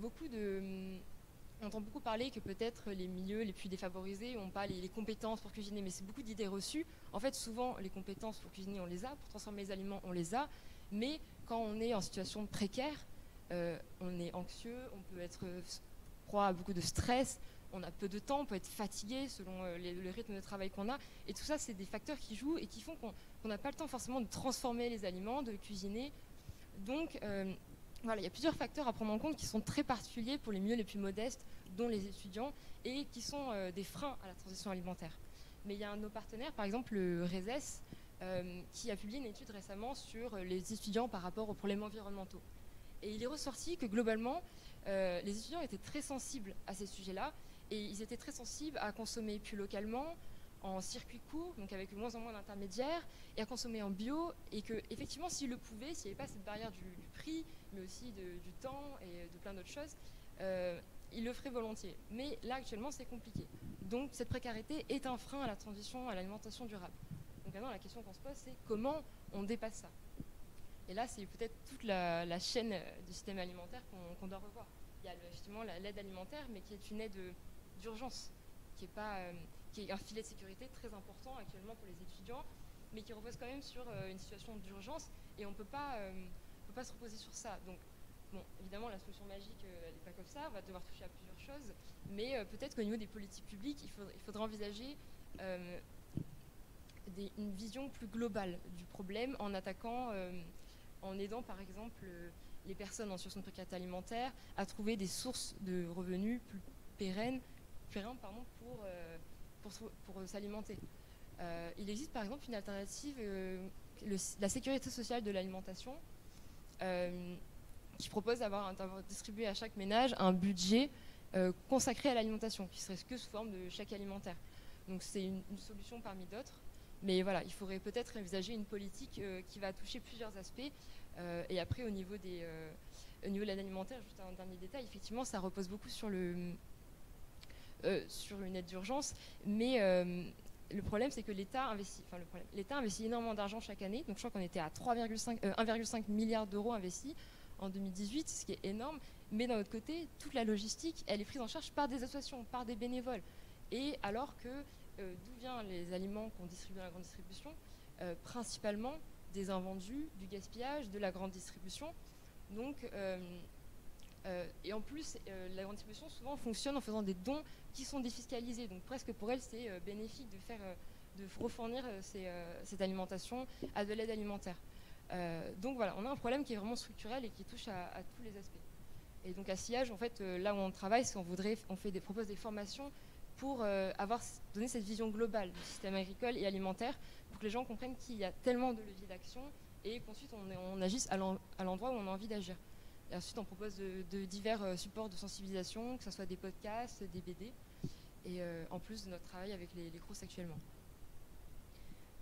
on entend beaucoup parler que peut-être les milieux les plus défavorisés n'ont pas les compétences pour cuisiner, mais c'est beaucoup d'idées reçues. En fait, souvent, les compétences pour cuisiner, on les a, pour transformer les aliments, on les a, mais quand on est en situation précaire, on est anxieux, on peut être proie à beaucoup de stress, on a peu de temps, on peut être fatigué selon le rythme de travail qu'on a. Et tout ça, c'est des facteurs qui jouent et qui font qu'on n'a pas le temps forcément de transformer les aliments, de cuisiner. Donc, voilà, il y a plusieurs facteurs à prendre en compte qui sont très particuliers pour les milieux les plus modestes, dont les étudiants, et qui sont des freins à la transition alimentaire. Mais il y a un de nos partenaires, par exemple le RESES, qui a publié une étude récemment sur les étudiants par rapport aux problèmes environnementaux. Et il est ressorti que globalement, les étudiants étaient très sensibles à ces sujets-là, et ils étaient très sensibles à consommer plus localement, en circuit court, donc avec moins en moins d'intermédiaires, et à consommer en bio, et que effectivement, s'ils le pouvaient, s'il n'y avait pas cette barrière du prix, mais aussi du temps et de plein d'autres choses, ils le feraient volontiers. Mais là, actuellement, c'est compliqué. Donc, cette précarité est un frein à la transition à l'alimentation durable. Donc maintenant, la question qu'on se pose, c'est comment on dépasse ça. Et là, c'est peut-être toute la chaîne du système alimentaire qu'on doit revoir. Il y a justement l'aide alimentaire, mais qui est une aide d'urgence, qui est un filet de sécurité très important actuellement pour les étudiants, mais qui repose quand même sur une situation d'urgence, et on ne peut pas se reposer sur ça. Donc, bon, évidemment, la solution magique, elle n'est pas comme ça, on va devoir toucher à plusieurs choses, mais peut-être qu'au niveau des politiques publiques, il faudra envisager une vision plus globale du problème en attaquant, en aidant par exemple les personnes en situation de précarité alimentaire à trouver des sources de revenus plus pérennes pour s'alimenter. Il existe par exemple une alternative, la sécurité sociale de l'alimentation, qui propose d'avoir distribué à chaque ménage un budget consacré à l'alimentation, qui serait que sous forme de chèque alimentaire. Donc c'est une solution parmi d'autres. Mais voilà, il faudrait peut-être envisager une politique qui va toucher plusieurs aspects. Et après, au niveau de l'aide alimentaire, juste un dernier détail, effectivement, ça repose beaucoup sur une aide d'urgence. Mais le problème, c'est que l'État investit énormément d'argent chaque année. Donc je crois qu'on était à 1,5 milliard d'euros investis en 2018, ce qui est énorme. Mais d'un autre côté, toute la logistique, elle est prise en charge par des associations, par des bénévoles. Et alors que d'où viennent les aliments qu'on distribue dans la grande distribution, principalement des invendus, du gaspillage, de la grande distribution. Donc, et en plus, la grande distribution souvent fonctionne en faisant des dons qui sont défiscalisés. Donc presque pour elle, c'est bénéfique de refournir cette alimentation à de l'aide alimentaire. Donc voilà, on a un problème qui est vraiment structurel et qui touche à tous les aspects. Et donc à Sillage, en fait, là où on travaille, c'est qu'on propose des formations pour donner cette vision globale du système agricole et alimentaire, pour que les gens comprennent qu'il y a tellement de leviers d'action et qu'ensuite on agisse à l'endroit où on a envie d'agir. Et ensuite, on propose de divers supports de sensibilisation, que ce soit des podcasts, des BD, et en plus de notre travail avec les CROUS actuellement.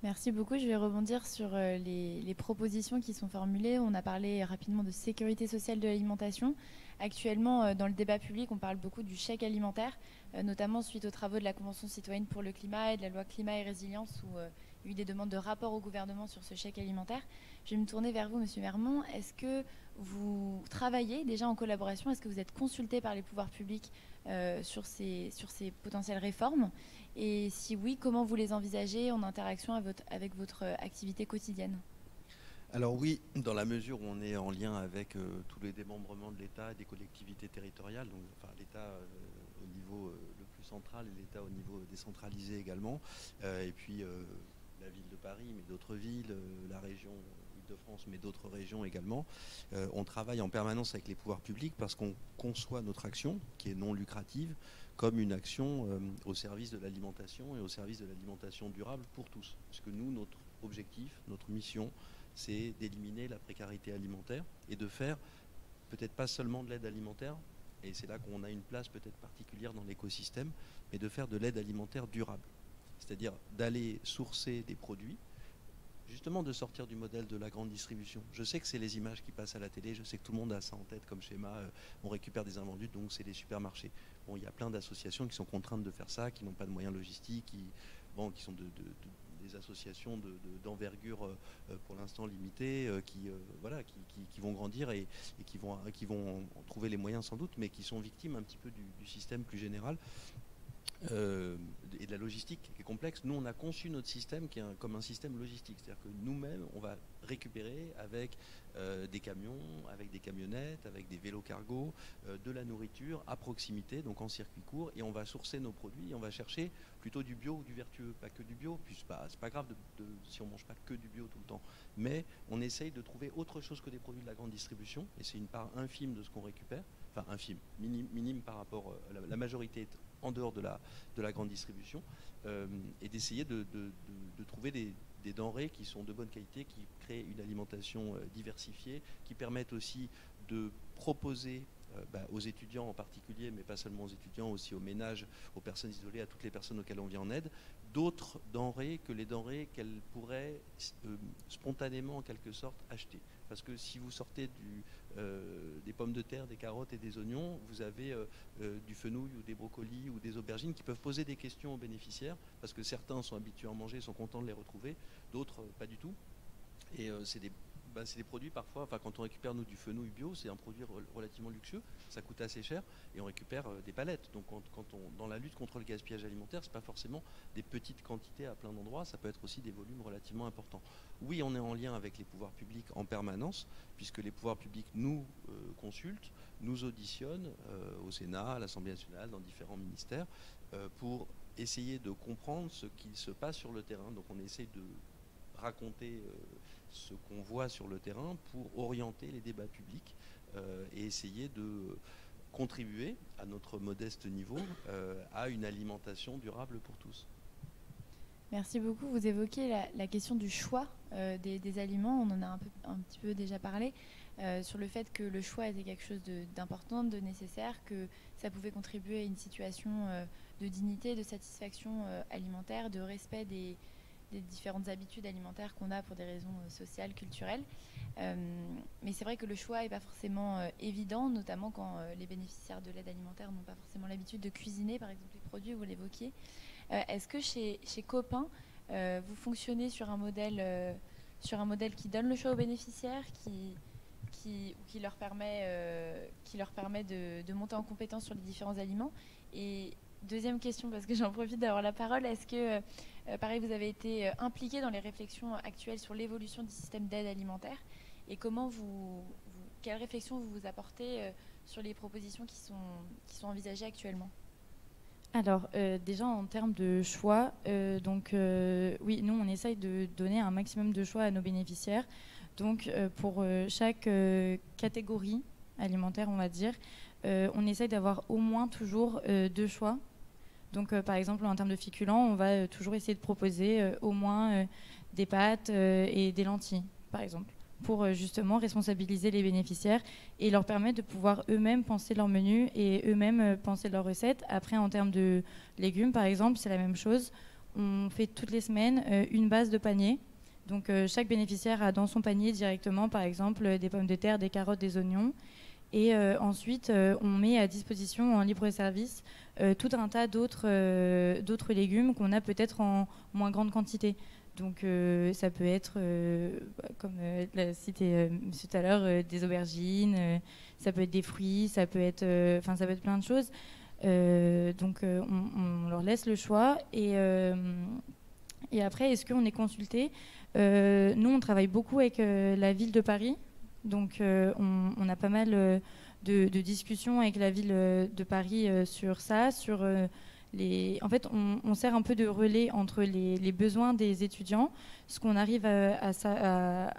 Merci beaucoup. Je vais rebondir sur les propositions qui sont formulées. On a parlé rapidement de sécurité sociale de l'alimentation. Actuellement, dans le débat public, on parle beaucoup du chèque alimentaire, notamment suite aux travaux de la Convention citoyenne pour le climat et de la loi climat et résilience, où il y a eu des demandes de rapport au gouvernement sur ce chèque alimentaire. Je vais me tourner vers vous, Monsieur Mermont. Est-ce que vous travaillez déjà en collaboration? Est-ce que vous êtes consulté par les pouvoirs publics sur ces potentielles réformes? Et si oui, comment vous les envisagez en interaction avec votre activité quotidienne? Alors oui, dans la mesure où on est en lien avec tous les démembrements de l'État et des collectivités territoriales, donc enfin, l'État au niveau le plus central et l'État au niveau décentralisé également, et puis la ville de Paris, mais d'autres villes, la région Île-de-France, mais d'autres régions également. On travaille en permanence avec les pouvoirs publics parce qu'on conçoit notre action, qui est non lucrative, comme une action au service de l'alimentation et au service de l'alimentation durable pour tous. Parce que nous, notre objectif, notre mission, c'est d'éliminer la précarité alimentaire et de faire peut-être pas seulement de l'aide alimentaire, et c'est là qu'on a une place peut-être particulière dans l'écosystème, mais de faire de l'aide alimentaire durable. C'est-à-dire d'aller sourcer des produits, justement de sortir du modèle de la grande distribution. Je sais que c'est les images qui passent à la télé, je sais que tout le monde a ça en tête comme schéma, on récupère des invendus, donc c'est les supermarchés. Bon, il y a plein d'associations qui sont contraintes de faire ça, qui n'ont pas de moyens logistiques, qui sont des associations d'envergure pour l'instant limitée, qui vont grandir et qui vont en trouver les moyens sans doute, mais qui sont victimes un petit peu du système plus général. Et de la logistique qui est complexe. Nous, on a conçu notre système comme un système logistique. C'est-à-dire que nous-mêmes, on va récupérer avec des camions, avec des camionnettes, avec des vélos cargo, de la nourriture à proximité, donc en circuit court, et on va sourcer nos produits, et on va chercher plutôt du bio ou du vertueux, pas que du bio, puis c'est pas grave si on mange pas que du bio tout le temps. Mais on essaye de trouver autre chose que des produits de la grande distribution, et c'est une part infime de ce qu'on récupère, enfin infime, minime par rapport, la majorité est en dehors de la grande distribution, et d'essayer de trouver des denrées qui sont de bonne qualité, qui créent une alimentation diversifiée, qui permettent aussi de proposer aux étudiants en particulier, mais pas seulement aux étudiants, aussi aux ménages, aux personnes isolées, à toutes les personnes auxquelles on vient en aide, d'autres denrées que les denrées qu'elles pourraient spontanément en quelque sorte acheter. Parce que si vous sortez des pommes de terre, des carottes et des oignons, vous avez du fenouil ou des brocolis ou des aubergines qui peuvent poser des questions aux bénéficiaires, parce que certains sont habitués à en manger, sont contents de les retrouver, d'autres pas du tout. Et c'est des produits parfois, quand on récupère nous du fenouil bio, c'est un produit relativement luxueux, ça coûte assez cher et on récupère des palettes. Donc dans la lutte contre le gaspillage alimentaire, c'est pas forcément des petites quantités à plein d'endroits, ça peut être aussi des volumes relativement importants. Oui, on est en lien avec les pouvoirs publics en permanence, puisque les pouvoirs publics nous consultent, nous auditionnent au Sénat, à l'Assemblée nationale, dans différents ministères, pour essayer de comprendre ce qui se passe sur le terrain. Donc on essaie de raconter ce qu'on voit sur le terrain pour orienter les débats publics et essayer de contribuer à notre modeste niveau à une alimentation durable pour tous. Merci beaucoup. Vous évoquez la question du choix des aliments. On en a un petit peu déjà parlé sur le fait que le choix était quelque chose d'important, de nécessaire, que ça pouvait contribuer à une situation de dignité, de satisfaction alimentaire, de respect des différentes habitudes alimentaires qu'on a pour des raisons sociales, culturelles. Mais c'est vrai que le choix n'est pas forcément évident, notamment quand les bénéficiaires de l'aide alimentaire n'ont pas forcément l'habitude de cuisiner, par exemple, les produits, vous l'évoquiez. Est-ce que chez Copain, vous fonctionnez sur un modèle qui donne le choix aux bénéficiaires, qui leur permet de monter en compétence sur les différents aliments? Et deuxième question, parce que j'en profite d'avoir la parole, est-ce que, pareil, vous avez été impliqué dans les réflexions actuelles sur l'évolution du système d'aide alimentaire, et quelles réflexions vous apportez sur les propositions qui sont envisagées actuellement? Alors, déjà en termes de choix, oui, nous on essaye de donner un maximum de choix à nos bénéficiaires. Donc pour chaque catégorie alimentaire, on va dire, on essaye d'avoir au moins toujours 2 choix. Donc par exemple, en termes de féculents, on va toujours essayer de proposer au moins des pâtes et des lentilles, par exemple, pour justement responsabiliser les bénéficiaires et leur permettre de pouvoir eux-mêmes penser leur menu et eux-mêmes penser leurs recettes. Après, en termes de légumes, par exemple, c'est la même chose. On fait toutes les semaines une base de panier. Donc chaque bénéficiaire a dans son panier directement, par exemple, des pommes de terre, des carottes, des oignons. Et ensuite, on met à disposition en libre service tout un tas d'autres légumes qu'on a peut-être en moins grande quantité. Donc ça peut être, comme l'a cité monsieur tout à l'heure, des aubergines, ça peut être des fruits, ça peut être plein de choses. Donc on leur laisse le choix. Et après, est-ce qu'on est consulté? Nous, on travaille beaucoup avec la ville de Paris. Donc on a pas mal de discussions avec la ville de Paris sur ça, sur... En fait, on sert un peu de relais entre les besoins des étudiants, ce qu'on arrive à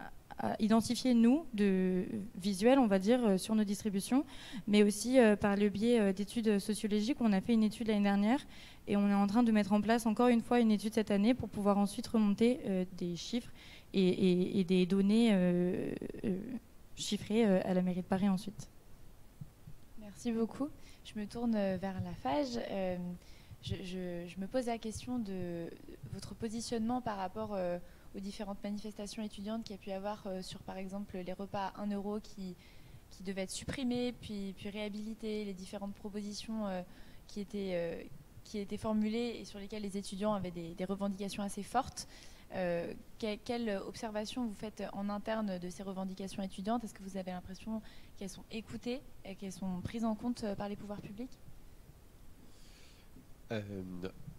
identifier, nous, de visuel, on va dire, sur nos distributions, mais aussi par le biais d'études sociologiques. On a fait une étude l'année dernière et on est en train de mettre en place encore une fois une étude cette année pour pouvoir ensuite remonter des chiffres et des données chiffrées à la mairie de Paris ensuite. Merci beaucoup. Je me tourne vers la FAGE. Je me pose la question de votre positionnement par rapport aux différentes manifestations étudiantes qu'il y a pu avoir sur, par exemple, les repas à 1 euro qui devaient être supprimés, puis réhabilités, les différentes propositions qui étaient formulées et sur lesquelles les étudiants avaient des revendications assez fortes. Quelle observation vous faites en interne de ces revendications étudiantes? Est-ce que vous avez l'impression qu'elles sont écoutées et qu'elles sont prises en compte par les pouvoirs publics?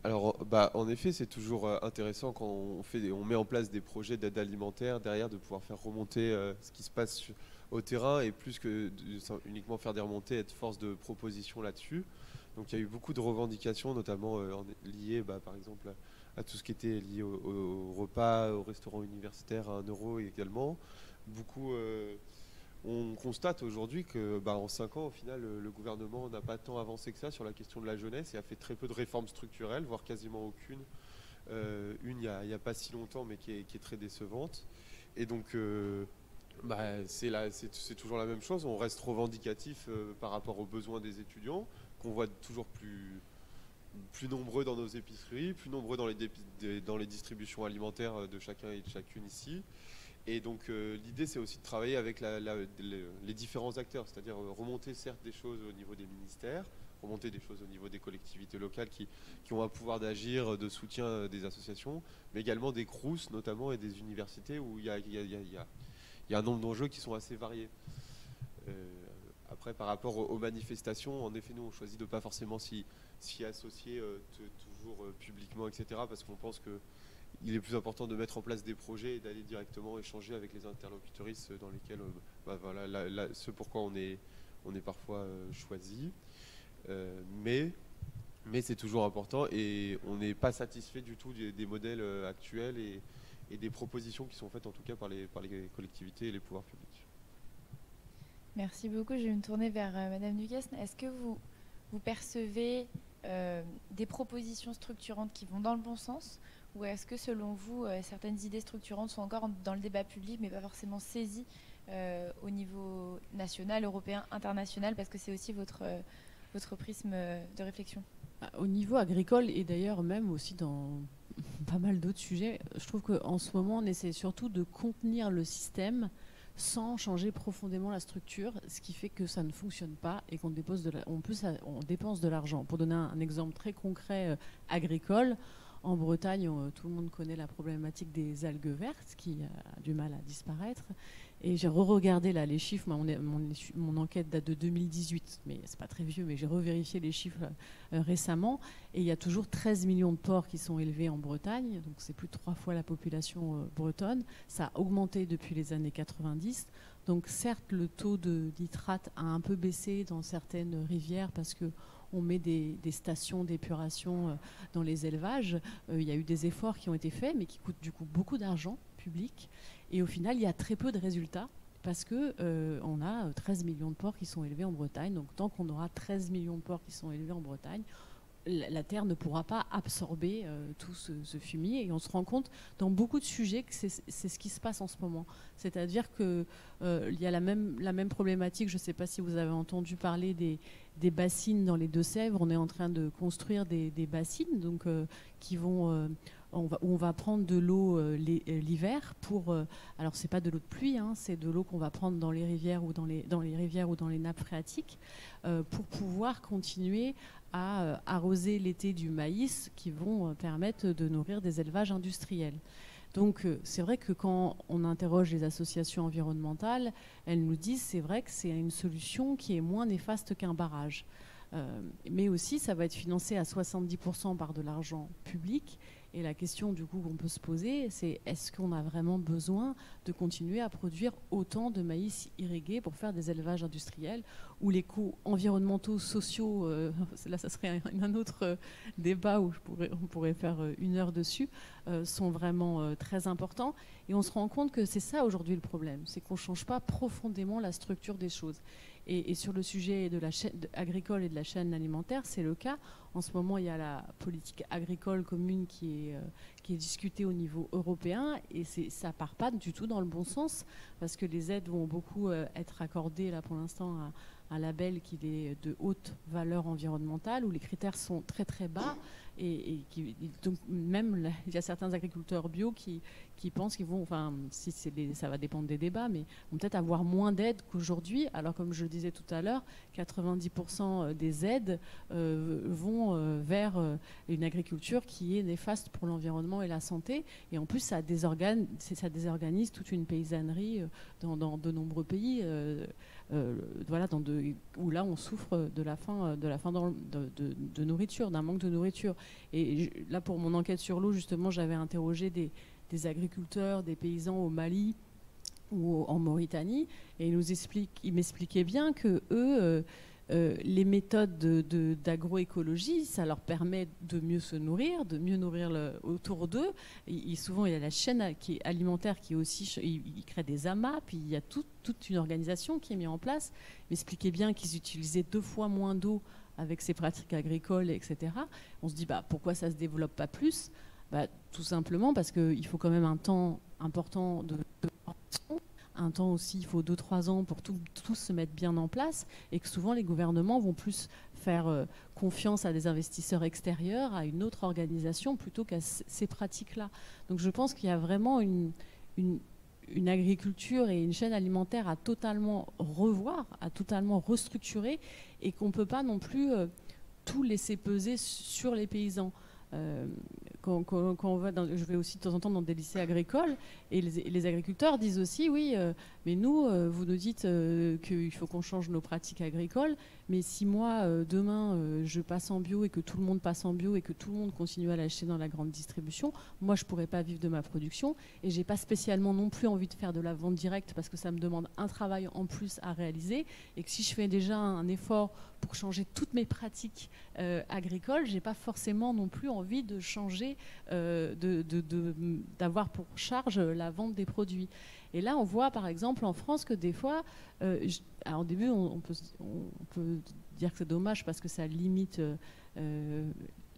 Alors, en effet, c'est toujours intéressant quand on met en place des projets d'aide alimentaire, derrière de pouvoir faire remonter ce qui se passe au terrain et plus que uniquement faire des remontées, être force de proposition là-dessus. Donc il y a eu beaucoup de revendications, notamment liées par exemple à tout ce qui était lié au repas, au restaurant universitaire à 1 euro également. Beaucoup... On constate aujourd'hui que en 5 ans, au final, le gouvernement n'a pas tant avancé que ça sur la question de la jeunesse et a fait très peu de réformes structurelles, voire quasiment aucune. Il n'y a pas si longtemps, mais qui est très décevante. Et donc, c'est toujours la même chose. On reste revendicatif par rapport aux besoins des étudiants, qu'on voit toujours plus nombreux dans nos épiceries, plus nombreux dans les distributions alimentaires de chacun et de chacune ici. Et donc l'idée, c'est aussi de travailler avec les différents acteurs, c'est-à-dire remonter certes des choses au niveau des ministères, remonter des choses au niveau des collectivités locales qui ont un pouvoir d'agir, de soutien des associations, mais également des CROUS notamment et des universités où il y a un nombre d'enjeux qui sont assez variés. Après, par rapport aux manifestations, en effet, nous, on choisit de ne pas forcément s'y associer toujours publiquement, etc., parce qu'on pense que il est plus important de mettre en place des projets et d'aller directement échanger avec les interlocuteuristes dans lesquels, ce pourquoi on est parfois choisi. Mais c'est toujours important et on n'est pas satisfait du tout des modèles actuels et des propositions qui sont faites en tout cas par les collectivités et les pouvoirs publics. Merci beaucoup. Je vais me tourner vers Madame Duquesne. Est-ce que vous percevez des propositions structurantes qui vont dans le bon sens? Ou est-ce que, selon vous, certaines idées structurantes sont encore dans le débat public, mais pas forcément saisies au niveau national, européen, international, parce que c'est aussi votre prisme de réflexion? Au niveau agricole, et d'ailleurs même aussi dans pas mal d'autres sujets, je trouve qu'en ce moment, on essaie surtout de contenir le système sans changer profondément la structure, ce qui fait que ça ne fonctionne pas et qu'on dépense de l'argent. Pour donner un exemple très concret agricole, en Bretagne, tout le monde connaît la problématique des algues vertes qui a du mal à disparaître. Et j'ai re-regardé là les chiffres. Mon enquête date de 2018, mais c'est pas très vieux, mais j'ai revérifié les chiffres récemment. Et il y a toujours 13 millions de porcs qui sont élevés en Bretagne, donc c'est plus de 3 fois la population bretonne. Ça a augmenté depuis les années 90. Donc certes, le taux de nitrate a un peu baissé dans certaines rivières parce que on met des stations d'épuration dans les élevages. Il y a eu des efforts qui ont été faits, mais qui coûtent du coup beaucoup d'argent public. Et au final, il y a très peu de résultats parce qu'on a 13 millions de porcs qui sont élevés en Bretagne. Donc tant qu'on aura 13 millions de porcs qui sont élevés en Bretagne, la terre ne pourra pas absorber tout ce fumier. Et on se rend compte dans beaucoup de sujets que c'est ce qui se passe en ce moment. C'est-à-dire qu'il y a la même problématique. Je ne sais pas si vous avez entendu parler des bassines dans les Deux-Sèvres. On est en train de construire des bassines donc, qui vont... où on va prendre de l'eau l'hiver pour... alors, ce n'est pas de l'eau de pluie, hein, c'est de l'eau qu'on va prendre dans les rivières ou dans les rivières ou dans les nappes phréatiques pour pouvoir continuer à arroser l'été du maïs qui vont permettre de nourrir des élevages industriels. Donc c'est vrai que quand on interroge les associations environnementales, elles nous disent c'est vrai que c'est une solution qui est moins néfaste qu'un barrage. Mais aussi ça va être financé à 70% par de l'argent public. Et la question du coup qu'on peut se poser, c'est est-ce qu'on a vraiment besoin de continuer à produire autant de maïs irrigué pour faire des élevages industriels où les coûts environnementaux, sociaux, là ça serait un autre débat où on pourrait faire 1 heure dessus, sont vraiment très importants. Et on se rend compte que c'est ça aujourd'hui le problème, c'est qu'on ne change pas profondément la structure des choses. Et sur le sujet de la chaîne agricole et de la chaîne alimentaire, c'est le cas. En ce moment, il y a la politique agricole commune qui est discutée au niveau européen et ça ne part pas du tout dans le bon sens parce que les aides vont beaucoup être accordées là pour l'instant à un label qui est de haute valeur environnementale où les critères sont très très bas donc même il y a certains agriculteurs bio qui pensent qu'ils vont, enfin si ça va dépendre des débats, mais vont peut-être avoir moins d'aides qu'aujourd'hui. Alors comme je le disais tout à l'heure, 90% des aides vont vers une agriculture qui est néfaste pour l'environnement et la santé. Et en plus ça désorganise toute une paysannerie dans de nombreux pays. Voilà, où là on souffre de la faim de nourriture, d'un manque de nourriture. Et là pour mon enquête sur l'eau, justement, j'avais interrogé des agriculteurs, des paysans au Mali ou en Mauritanie, et ils m'expliquaient bien que eux, les méthodes d'agroécologie, ça leur permet de mieux se nourrir, de mieux nourrir autour d'eux. Souvent, il y a la chaîne alimentaire qui est aussi... Ils créent des amas, puis il y a toute une organisation qui est mise en place. Ils m'expliquaient bien qu'ils utilisaient 2 fois moins d'eau avec ces pratiques agricoles, etc. On se dit, pourquoi ça ne se développe pas plus ? Tout simplement parce qu'il faut quand même un temps important de formation. Un temps aussi, il faut 2-3 ans pour tout se mettre bien en place et que souvent les gouvernements vont plus faire confiance à des investisseurs extérieurs, à une autre organisation plutôt qu'à ces pratiques-là. Donc je pense qu'il y a vraiment une agriculture et une chaîne alimentaire à totalement revoir, à totalement restructurer et qu'on ne peut pas non plus tout laisser peser sur les paysans. Quand on va je vais aussi de temps en temps dans des lycées agricoles et les agriculteurs disent aussi oui mais nous vous nous dites qu'il faut qu'on change nos pratiques agricoles, mais si moi demain je passe en bio et que tout le monde passe en bio et que tout le monde continue à l'acheter dans la grande distribution, moi je pourrais pas vivre de ma production et j'ai pas spécialement non plus envie de faire de la vente directe parce que ça me demande un travail en plus à réaliser et que si je fais déjà un effort pour changer toutes mes pratiques agricoles, j'ai pas forcément non plus envie de changer d'avoir pour charge la vente des produits. Et là, on voit par exemple en France que des fois, alors au début, on peut dire que c'est dommage parce que ça limite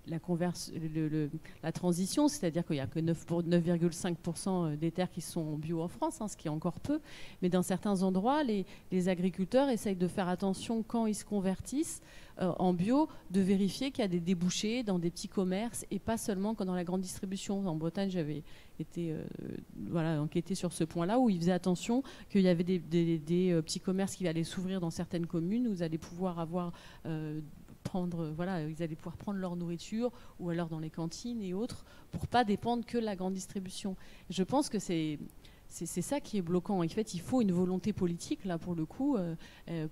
la transition, c'est-à-dire qu'il n'y a que 9,5% des terres qui sont bio en France, ce qui est encore peu. Mais dans certains endroits, les agriculteurs essayent de faire attention quand ils se convertissent en bio, de vérifier qu'il y a des débouchés dans des petits commerces et pas seulement dans la grande distribution. En Bretagne, j'avais été enquêté sur ce point-là où ils faisaient attention qu'il y avait des petits commerces qui allaient s'ouvrir dans certaines communes où vous allez pouvoir avoir... ils allaient pouvoir prendre leur nourriture ou alors dans les cantines et autres pour pas dépendre que de la grande distribution. Je pense que c'est ça qui est bloquant. En fait, il faut une volonté politique, là, pour le coup,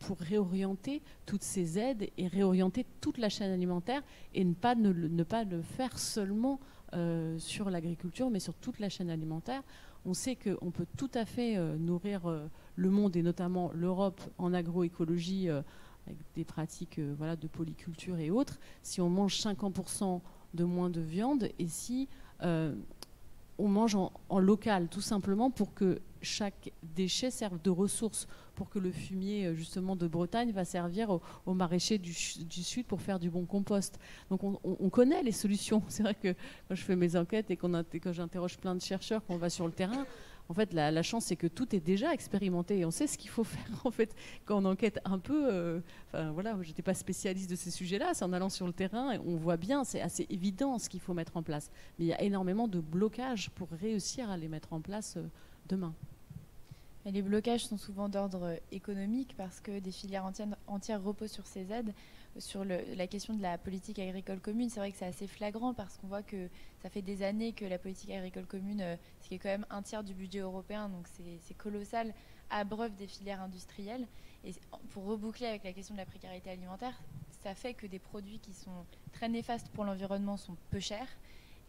pour réorienter toutes ces aides et réorienter toute la chaîne alimentaire et ne pas le faire seulement sur l'agriculture, mais sur toute la chaîne alimentaire. On sait qu'on peut tout à fait nourrir le monde et notamment l'Europe en agroécologie avec des pratiques de polyculture et autres, si on mange 50% de moins de viande et si on mange en local, tout simplement pour que chaque déchet serve de ressource, pour que le fumier justement de Bretagne va servir aux maraîchers du Sud pour faire du bon compost. Donc on connaît les solutions. C'est vrai que quand je fais mes enquêtes et que j'interroge plein de chercheurs, qu'on va sur le terrain, en fait, la chance, c'est que tout est déjà expérimenté et on sait ce qu'il faut faire. En fait, quand on enquête un peu, voilà, j'étais pas spécialiste de ces sujets-là, c'est en allant sur le terrain, et on voit bien, c'est assez évident ce qu'il faut mettre en place. Mais il y a énormément de blocages pour réussir à les mettre en place demain. Et les blocages sont souvent d'ordre économique parce que des filières entières reposent sur ces aides. Sur la question de la politique agricole commune, c'est vrai que c'est assez flagrant parce qu'on voit que ça fait des années que la politique agricole commune, ce qui est quand même un tiers du budget européen, donc c'est colossal, abreuve des filières industrielles. Et pour reboucler avec la question de la précarité alimentaire, ça fait que des produits qui sont très néfastes pour l'environnement sont peu chers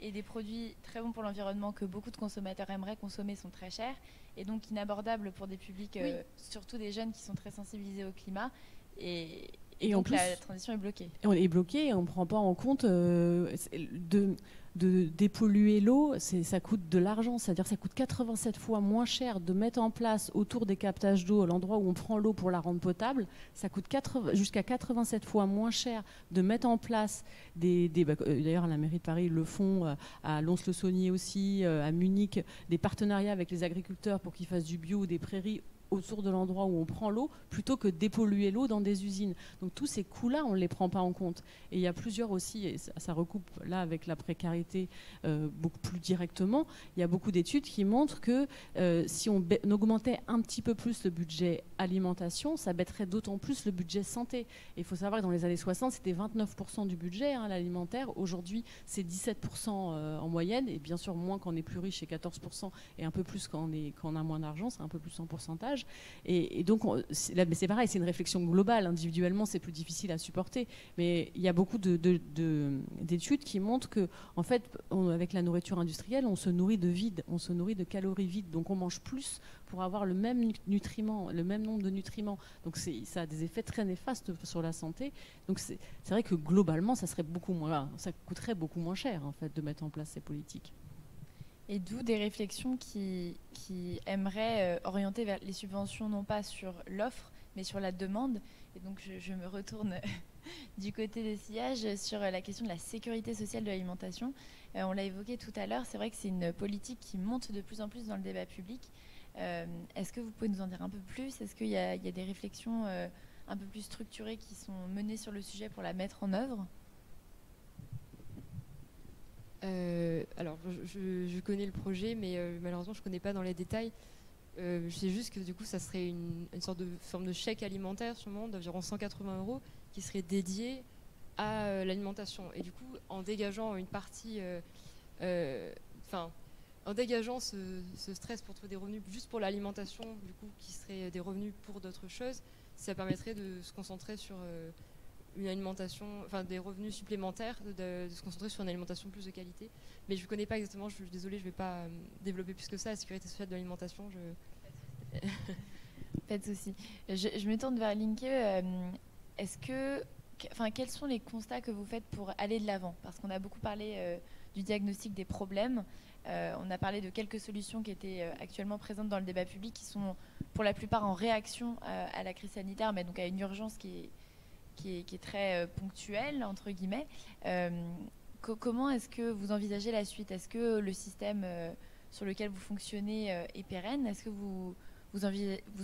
et des produits très bons pour l'environnement que beaucoup de consommateurs aimeraient consommer sont très chers et donc inabordables pour des publics, surtout des jeunes qui sont très sensibilisés au climat. Et donc en plus, la transition est bloquée. On est bloqué et on ne prend pas en compte de dépolluer l'eau, ça coûte de l'argent. C'est-à-dire que ça coûte 87 fois moins cher de mettre en place autour des captages d'eau, à l'endroit où on prend l'eau pour la rendre potable, ça coûte jusqu'à 87 fois moins cher de mettre en place d'ailleurs à la mairie de Paris ils le font, à Lons-le-Saunier aussi, à Munich, des partenariats avec les agriculteurs pour qu'ils fassent du bio ou des prairies autour de l'endroit où on prend l'eau, plutôt que dépolluer l'eau dans des usines. Donc tous ces coûts-là, on ne les prend pas en compte. Et il y a plusieurs aussi, et ça recoupe là avec la précarité beaucoup plus directement, il y a beaucoup d'études qui montrent que si on augmentait un petit peu plus le budget alimentation, ça baisserait d'autant plus le budget santé. Et il faut savoir que dans les années 60, c'était 29% du budget, l'alimentaire. Aujourd'hui, c'est 17% en moyenne, et bien sûr moins quand on est plus riche, c'est 14%, et un peu plus quand on a moins d'argent, c'est un peu plus en pourcentage. Et donc, c'est pareil, c'est une réflexion globale. Individuellement, c'est plus difficile à supporter. Mais il y a beaucoup d'études qui montrent que, en fait, avec la nourriture industrielle, on se nourrit de vide, on se nourrit de calories vides. Donc, on mange plus pour avoir le même nutriment, le même nombre de nutriments. Donc, ça a des effets très néfastes sur la santé. Donc, c'est vrai que globalement, ça coûterait beaucoup moins cher, en fait, de mettre en place ces politiques. Et d'où des réflexions qui aimeraient orienter vers les subventions non pas sur l'offre, mais sur la demande. Et donc je me retourne du côté des sillages sur la question de la sécurité sociale de l'alimentation. On l'a évoqué tout à l'heure, c'est vrai que c'est une politique qui monte de plus en plus dans le débat public. Est-ce que vous pouvez nous en dire un peu plus ? Est-ce qu'il y a des réflexions un peu plus structurées qui sont menées sur le sujet pour la mettre en œuvre ? Alors, je connais le projet, mais malheureusement, je ne connais pas dans les détails. Je sais juste que du coup, ça serait une sorte de forme de chèque alimentaire, sûrement, d'environ 180 € qui serait dédié à l'alimentation. Et du coup, en dégageant une partie, en dégageant ce stress pour trouver des revenus juste pour l'alimentation, du coup, qui serait des revenus pour d'autres choses, ça permettrait de se concentrer sur une alimentation, des revenus supplémentaires, de se concentrer sur une alimentation plus de qualité. Mais je ne connais pas exactement, je suis désolée, je ne vais pas développer plus que ça la sécurité sociale de l'alimentation. Pas de souci. Je me tourne vers Linke. Quels sont les constats que vous faites pour aller de l'avant ? Parce qu'on a beaucoup parlé du diagnostic des problèmes. On a parlé de quelques solutions qui étaient actuellement présentes dans le débat public, qui sont pour la plupart en réaction à la crise sanitaire, mais donc à une urgence qui est très ponctuelle, entre guillemets. Comment est-ce que vous envisagez la suite ? Est-ce que le système sur lequel vous fonctionnez est pérenne ? Est-ce que vous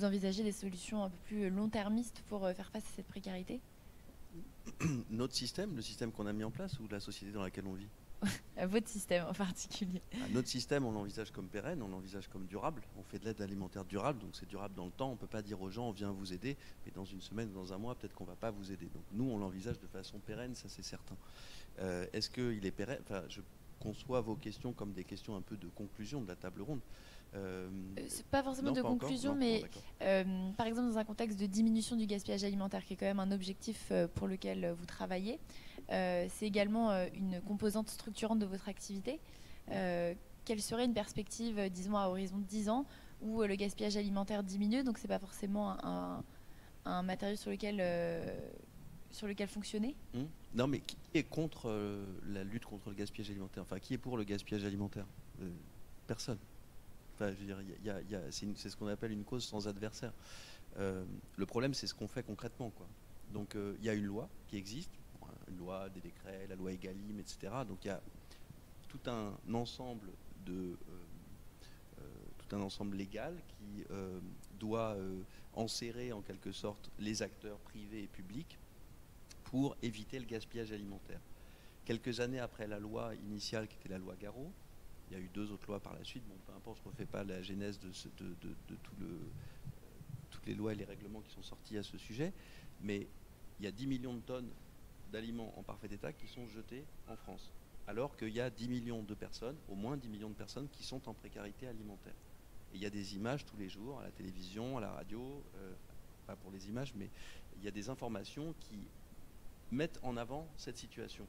envisagez des solutions un peu plus long-termistes pour faire face à cette précarité ? Notre système, le système qu'on a mis en place, ou la société dans laquelle on vit ? Votre système en particulier. Notre système, on l'envisage comme pérenne, on l'envisage comme durable. On fait de l'aide alimentaire durable, donc c'est durable dans le temps. On ne peut pas dire aux gens, on vient vous aider, mais dans une semaine ou dans un mois, peut-être qu'on ne va pas vous aider. Donc nous, on l'envisage de façon pérenne, ça c'est certain. Est-ce qu'il est pérenne ? Je conçois vos questions comme des questions un peu de conclusion de la table ronde. C'est pas forcément de conclusion, mais par exemple dans un contexte de diminution du gaspillage alimentaire, qui est quand même un objectif pour lequel vous travaillez, c'est également une composante structurante de votre activité. Quelle serait une perspective, disons à horizon de 10 ans, où le gaspillage alimentaire diminue, donc c'est pas forcément un matériau sur lequel fonctionner ? Non, mais qui est contre la lutte contre le gaspillage alimentaire ? Enfin, qui est pour le gaspillage alimentaire ? Personne. Enfin, je veux dire, c'est ce qu'on appelle une cause sans adversaire. Le problème, c'est ce qu'on fait concrètement, quoi. Donc, il y a une loi qui existe, une loi, des décrets, la loi Egalim, etc. Donc, il y a tout un ensemble légal qui doit enserrer en quelque sorte les acteurs privés et publics pour éviter le gaspillage alimentaire. Quelques années après la loi initiale qui était la loi Garot, il y a eu 2 autres lois par la suite, bon, peu importe, je ne refais pas la genèse de toutes les lois et les règlements qui sont sortis à ce sujet, mais il y a 10 millions de tonnes d'aliments en parfait état qui sont jetés en France, alors qu'il y a 10 millions de personnes, au moins 10 millions de personnes qui sont en précarité alimentaire. Et il y a des images tous les jours, à la télévision, à la radio, pas pour les images, mais il y a des informations qui mettent en avant cette situation.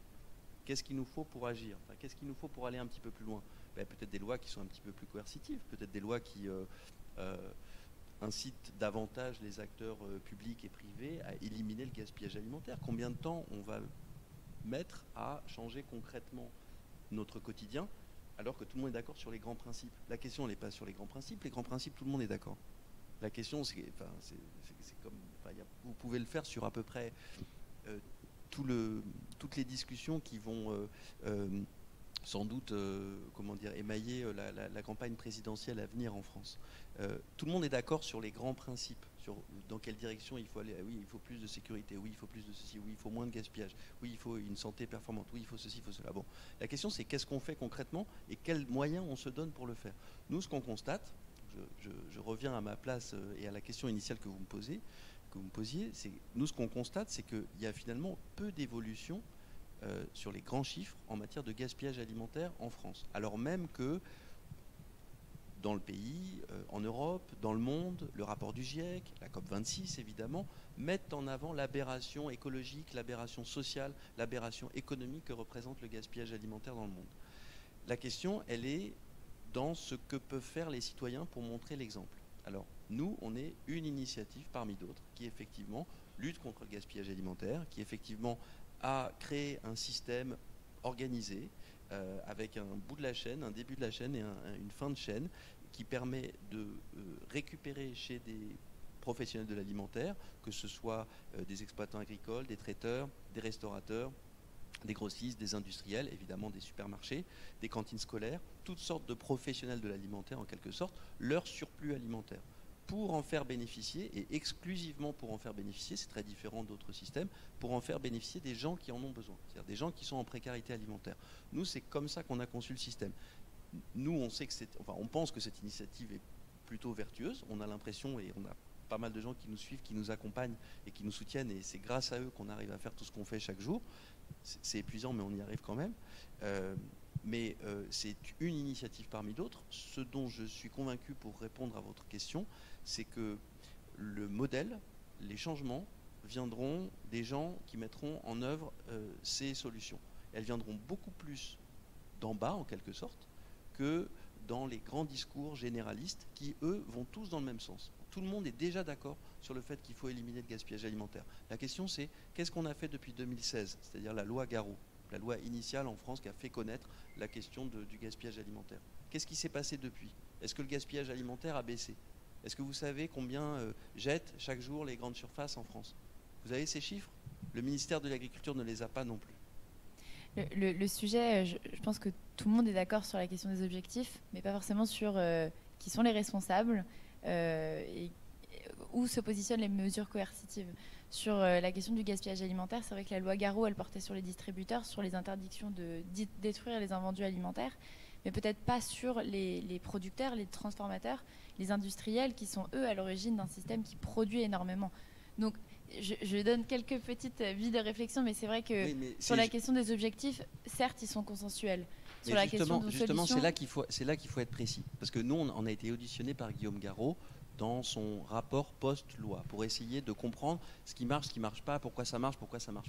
Qu'est-ce qu'il nous faut pour agir? Enfin, qu'est-ce qu'il nous faut pour aller un petit peu plus loin? Peut-être des lois qui sont un petit peu plus coercitives, peut-être des lois qui incitent davantage les acteurs publics et privés à éliminer le gaspillage alimentaire. Combien de temps on va mettre à changer concrètement notre quotidien alors que tout le monde est d'accord sur les grands principes? La question, elle n'est pas sur les grands principes. Les grands principes, tout le monde est d'accord. La question, c'est comme... vous pouvez le faire sur à peu près toutes les discussions qui vont sans doute émailler la campagne présidentielle à venir en France. Tout le monde est d'accord sur les grands principes, sur dans quelle direction il faut aller. Oui, il faut plus de sécurité, oui, il faut plus de ceci, oui, il faut moins de gaspillage, oui, il faut une santé performante, oui, il faut ceci, il faut cela. Bon, la question, c'est qu'est-ce qu'on fait concrètement et quels moyens on se donne pour le faire. Nous, ce qu'on constate, je reviens à ma place et à la question initiale que vous me posiez, nous, ce qu'on constate, c'est qu'il y a finalement peu d'évolution sur les grands chiffres en matière de gaspillage alimentaire en France. Alors même que dans le pays, en Europe, dans le monde, le rapport du GIEC, la COP26 évidemment, mettent en avant l'aberration écologique, l'aberration sociale, l'aberration économique que représente le gaspillage alimentaire dans le monde. La question, elle est dans ce que peuvent faire les citoyens pour montrer l'exemple. Alors, nous, on est une initiative parmi d'autres qui effectivement lutte contre le gaspillage alimentaire, qui effectivement a créé un système organisé avec un bout de la chaîne, un début de la chaîne et une fin de chaîne qui permet de récupérer chez des professionnels de l'alimentaire, que ce soit des exploitants agricoles, des traiteurs, des restaurateurs, des grossistes, des industriels, évidemment des supermarchés, des cantines scolaires, toutes sortes de professionnels de l'alimentaire en quelque sorte, leur surplus alimentaire. Pour en faire bénéficier, et exclusivement pour en faire bénéficier, c'est très différent d'autres systèmes, pour en faire bénéficier des gens qui en ont besoin, c'est-à-dire des gens qui sont en précarité alimentaire. Nous, c'est comme ça qu'on a conçu le système. Nous, on pense que cette initiative est plutôt vertueuse, on a l'impression, et on a pas mal de gens qui nous suivent, qui nous accompagnent et qui nous soutiennent, et c'est grâce à eux qu'on arrive à faire tout ce qu'on fait chaque jour. C'est épuisant, mais on y arrive quand même. Mais c'est une initiative parmi d'autres. Ce dont je suis convaincu, pour répondre à votre question, c'est que le modèle, les changements viendront des gens qui mettront en œuvre ces solutions. Elles viendront beaucoup plus d'en bas, en quelque sorte, que dans les grands discours généralistes qui, eux, vont tous dans le même sens. Tout le monde est déjà d'accord sur le fait qu'il faut éliminer le gaspillage alimentaire. La question, c'est qu'est-ce qu'on a fait depuis 2016, c'est-à-dire la loi Garot, la loi initiale en France qui a fait connaître la question du gaspillage alimentaire. Qu'est-ce qui s'est passé depuis? Est-ce que le gaspillage alimentaire a baissé? Est-ce que vous savez combien jettent chaque jour les grandes surfaces en France? Vous avez ces chiffres? Le ministère de l'Agriculture ne les a pas non plus. Le sujet, je pense que tout le monde est d'accord sur la question des objectifs, mais pas forcément sur qui sont les responsables et où se positionnent les mesures coercitives. Sur la question du gaspillage alimentaire, c'est vrai que la loi Garot, elle portait sur les distributeurs, sur les interdictions de détruire les invendus alimentaires, mais peut-être pas sur les producteurs, les transformateurs, les industriels qui sont, eux, à l'origine d'un système qui produit énormément. Donc, je donne quelques petites billes de réflexion, mais c'est vrai que oui, sur la question des objectifs, certes, ils sont consensuels. Sur la question de justement, c'est là qu'il faut être précis. Parce que nous, on a été auditionnés par Guillaume Garot dans son rapport post-loi pour essayer de comprendre ce qui marche pas, pourquoi ça marche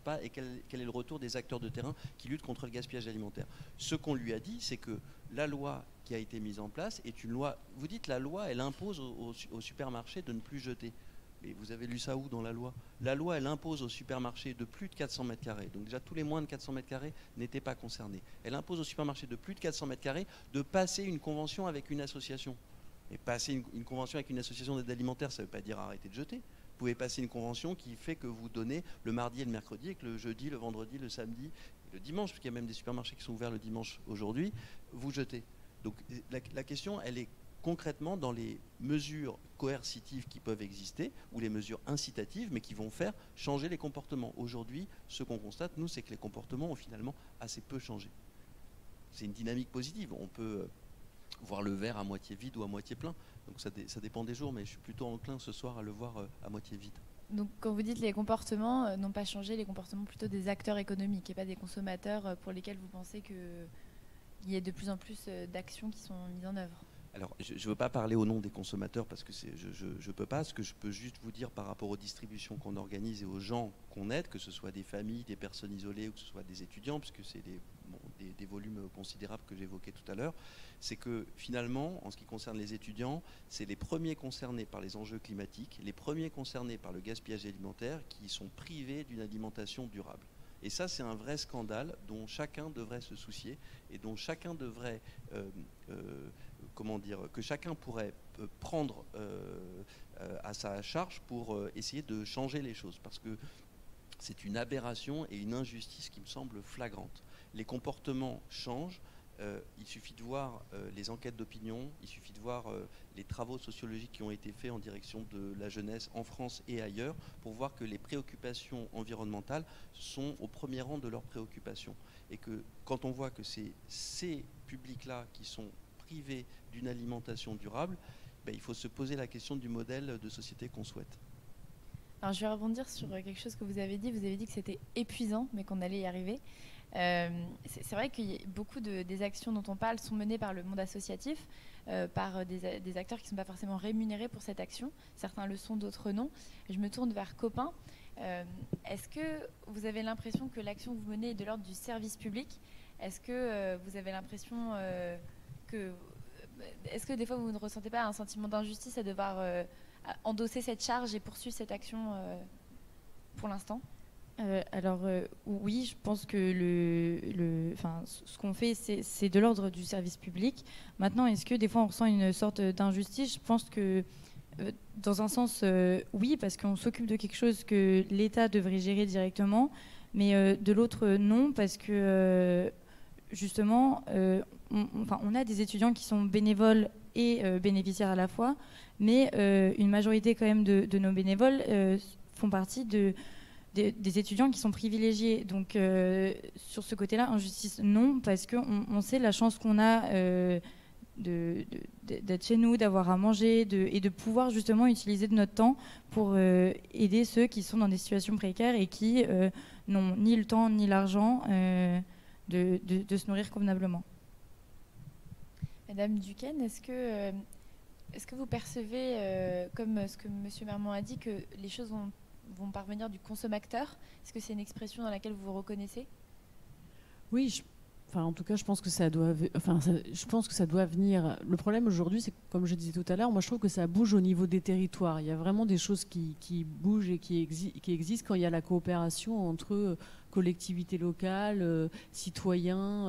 pas, et quel est le retour des acteurs de terrain qui luttent contre le gaspillage alimentaire. Ce qu'on lui a dit, c'est que la loi qui a été mise en place est une loi... Vous dites la loi, elle impose aux supermarchés de ne plus jeter. Et vous avez lu ça où dans la loi? La loi, elle impose aux supermarchés de plus de 400 mètres carrés. Donc déjà, tous les moins de 400 mètres carrés n'étaient pas concernés. Elle impose aux supermarchés de plus de 400 mètres carrés de passer une convention avec une association. Et passer une convention avec une association d'aide alimentaire, ça ne veut pas dire arrêter de jeter. Vous pouvez passer une convention qui fait que vous donnez le mardi et le mercredi, et que le jeudi, le vendredi, le samedi, et le dimanche, parce qu'il y a même des supermarchés qui sont ouverts le dimanche aujourd'hui, vous jetez. Donc la question, elle est concrètement dans les mesures coercitives qui peuvent exister ou les mesures incitatives mais qui vont faire changer les comportements. Aujourd'hui, ce qu'on constate, nous, c'est que les comportements ont finalement assez peu changé. C'est une dynamique positive. On peut voir le verre à moitié vide ou à moitié plein. Donc ça dépend des jours, mais je suis plutôt enclin ce soir à le voir à moitié vide. Donc quand vous dites les comportements n'ont pas changé, les comportements plutôt des acteurs économiques et pas des consommateurs pour lesquels vous pensez qu'il y ait de plus en plus d'actions qui sont mises en œuvre? Alors, je ne veux pas parler au nom des consommateurs parce que je ne peux pas. Ce que je peux juste vous dire par rapport aux distributions qu'on organise et aux gens qu'on aide, que ce soit des familles, des personnes isolées ou que ce soit des étudiants, puisque c'est des volumes considérables que j'évoquais tout à l'heure, c'est que finalement, en ce qui concerne les étudiants, c'est les premiers concernés par les enjeux climatiques, les premiers concernés par le gaspillage alimentaire qui sont privés d'une alimentation durable. Et ça, c'est un vrai scandale dont chacun devrait se soucier et dont chacun devrait, que chacun pourrait prendre à sa charge pour essayer de changer les choses. Parce que c'est une aberration et une injustice qui me semble flagrante. Les comportements changent. Il suffit de voir les enquêtes d'opinion, il suffit de voir les travaux sociologiques qui ont été faits en direction de la jeunesse en France et ailleurs pour voir que les préoccupations environnementales sont au premier rang de leurs préoccupations. Et que quand on voit que c'est ces publics-là qui sont privés d'une alimentation durable, il faut se poser la question du modèle de société qu'on souhaite. Alors je vais rebondir sur quelque chose que vous avez dit. Vous avez dit que c'était épuisant, mais qu'on allait y arriver. C'est vrai que beaucoup des actions dont on parle sont menées par le monde associatif, par des acteurs qui ne sont pas forcément rémunérés pour cette action. Certains le sont, d'autres non. Je me tourne vers Copain. Est-ce que vous avez l'impression que l'action que vous menez est de l'ordre du service public? Est-ce que vous avez l'impression est-ce que des fois vous ne ressentez pas un sentiment d'injustice à devoir endosser cette charge et poursuivre cette action pour l'instant? Oui, je pense que ce qu'on fait, c'est de l'ordre du service public. Maintenant, est-ce que des fois on ressent une sorte d'injustice? Je pense que dans un sens, oui, parce qu'on s'occupe de quelque chose que l'État devrait gérer directement, mais de l'autre, non, parce que justement, on a des étudiants qui sont bénévoles et bénéficiaires à la fois, mais une majorité quand même de nos bénévoles font partie des étudiants qui sont privilégiés. Donc sur ce côté-là, injustice non, parce qu'on sait la chance qu'on a d'être chez nous, d'avoir à manger et de pouvoir justement utiliser de notre temps pour aider ceux qui sont dans des situations précaires et qui n'ont ni le temps ni l'argent de se nourrir convenablement. Madame Duquesne, est-ce que vous percevez, comme ce que M. Mermont a dit, que les choses vont parvenir du consommateur? Est-ce que c'est une expression dans laquelle vous vous reconnaissez? Oui, en tout cas, je pense que ça doit venir. Le problème aujourd'hui, c'est que, comme je disais tout à l'heure, moi je trouve que ça bouge au niveau des territoires. Il y a vraiment des choses qui bougent et qui existent quand il y a la coopération entre collectivités locales, citoyens,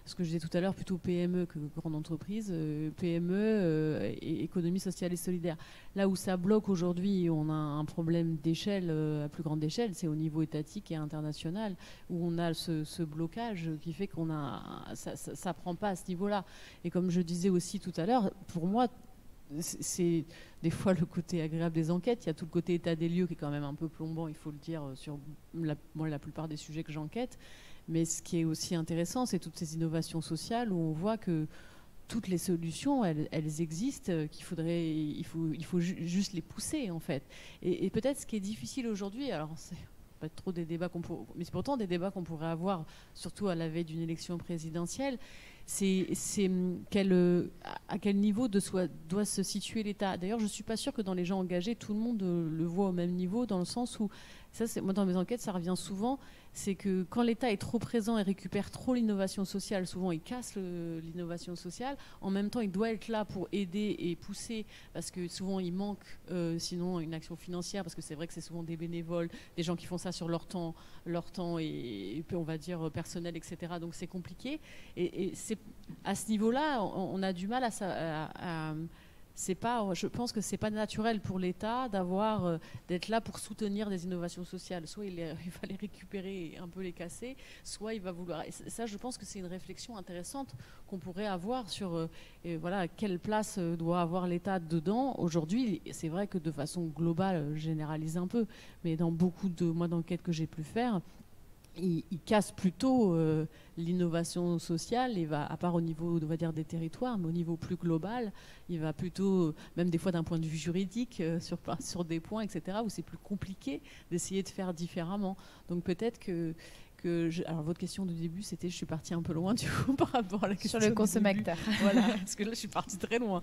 ce que je disais tout à l'heure, plutôt PME que grande entreprise, PME et économie sociale et solidaire. Là où ça bloque aujourd'hui, on a un problème d'échelle, à plus grande échelle, c'est au niveau étatique et international, où on a ce blocage qui fait qu'on ça prend pas à ce niveau-là. Et comme je disais aussi tout à l'heure, pour moi, c'est des fois le côté agréable des enquêtes. Il y a tout le côté état des lieux qui est quand même un peu plombant, il faut le dire, sur la plupart des sujets que j'enquête. Mais ce qui est aussi intéressant, c'est toutes ces innovations sociales où on voit que toutes les solutions, elles existent, il faut juste les pousser en fait. Et peut-être ce qui est difficile aujourd'hui, alors c'est pas trop des débats mais c'est pourtant des débats qu'on pourrait avoir, surtout à la veille d'une élection présidentielle, c'est à quel niveau doit se situer l'État. D'ailleurs, je ne suis pas sûre que dans les gens engagés, tout le monde le voit au même niveau, dans le sens où, moi dans mes enquêtes, ça revient souvent, c'est que quand l'État est trop présent et récupère trop l'innovation sociale, souvent il casse l'innovation sociale. En même temps, il doit être là pour aider et pousser, parce que souvent il manque sinon une action financière, parce que c'est vrai que c'est souvent des bénévoles, des gens qui font ça sur leur temps et on va dire personnel, etc. Donc c'est compliqué. Et c'est, à ce niveau-là, on a du mal je pense que c'est pas naturel pour l'État d'être là pour soutenir des innovations sociales. Soit il va les récupérer et un peu les casser, soit il va vouloir. Et ça, je pense que c'est une réflexion intéressante qu'on pourrait avoir sur quelle place doit avoir l'État dedans. Aujourd'hui, c'est vrai que de façon globale, généralise un peu, mais dans beaucoup de d'enquêtes que j'ai pu faire, il casse plutôt l'innovation sociale, et va, à part au niveau, on va dire, des territoires, mais au niveau plus global, il va plutôt, même des fois d'un point de vue juridique, sur des points, etc., où c'est plus compliqué d'essayer de faire différemment. Donc peut-être alors votre question du début, c'était, je suis partie un peu loin du coup par rapport à la question sur le consommateur. Voilà, parce que là je suis partie très loin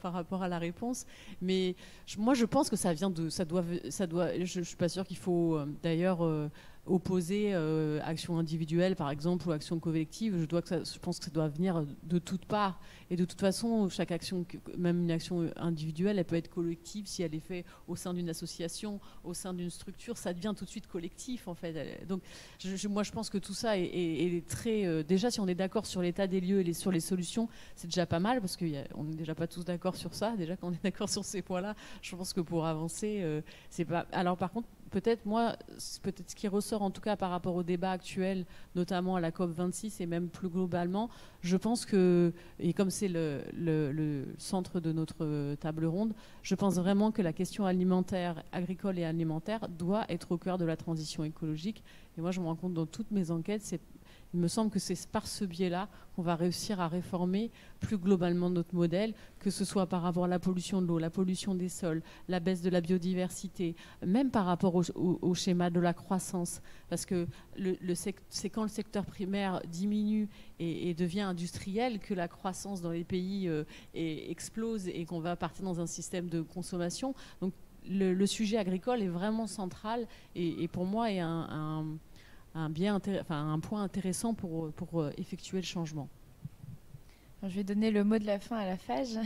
par rapport à la réponse. Mais moi je pense que ça vient de, ça doit. Je suis pas sûre qu'il faut d'ailleurs opposer action individuelle par exemple ou action collective. Je pense que ça doit venir de toutes parts. Et de toute façon, chaque action, même une action individuelle, elle peut être collective si elle est faite au sein d'une association, au sein d'une structure, ça devient tout de suite collectif en fait. Donc moi je pense que tout ça est très... déjà si on est d'accord sur l'état des lieux et sur les solutions, c'est déjà pas mal, parce qu'on n'est déjà pas tous d'accord sur ça. Déjà quand on est d'accord sur ces points-là, je pense que pour avancer, c'est pas... Alors par contre, peut-être ce qui ressort en tout cas par rapport au débat actuel, notamment à la COP26 et même plus globalement, je pense que, et comme c'est le centre de notre table ronde, je pense vraiment que la question agricole et alimentaire doit être au cœur de la transition écologique. Et moi je me rends compte dans toutes mes enquêtes, il me semble que c'est par ce biais-là qu'on va réussir à réformer plus globalement notre modèle, que ce soit par rapport à la pollution de l'eau, la pollution des sols, la baisse de la biodiversité, même par rapport au schéma de la croissance. Parce que c'est quand le secteur primaire diminue et devient industriel que la croissance dans les pays explose et qu'on va partir dans un système de consommation. Donc le sujet agricole est vraiment central et pour moi est un point intéressant pour effectuer le changement. Alors, je vais donner le mot de la fin à la FAGE.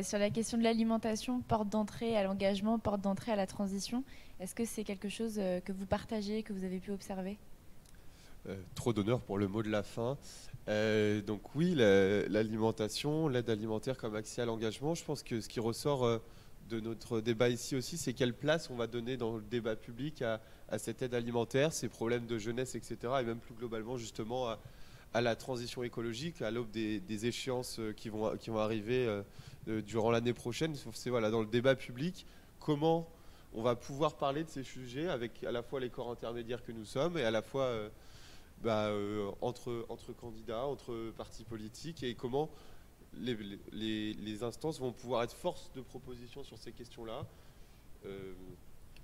Sur la question de l'alimentation, porte d'entrée à l'engagement, porte d'entrée à la transition, est-ce que c'est quelque chose que vous partagez, que vous avez pu observer ? Trop d'honneur pour le mot de la fin. Donc oui, l'alimentation, l'aide alimentaire comme accès à l'engagement, je pense que ce qui ressort de notre débat ici aussi, c'est quelle place on va donner dans le débat public à cette aide alimentaire, ces problèmes de jeunesse, etc. Et même plus globalement justement à la transition écologique, à l'aube des échéances qui vont arriver durant l'année prochaine. C'est dans le débat public, comment on va pouvoir parler de ces sujets avec à la fois les corps intermédiaires que nous sommes et à la fois entre candidats, entre partis politiques, et comment les instances vont pouvoir être force de proposition sur ces questions-là.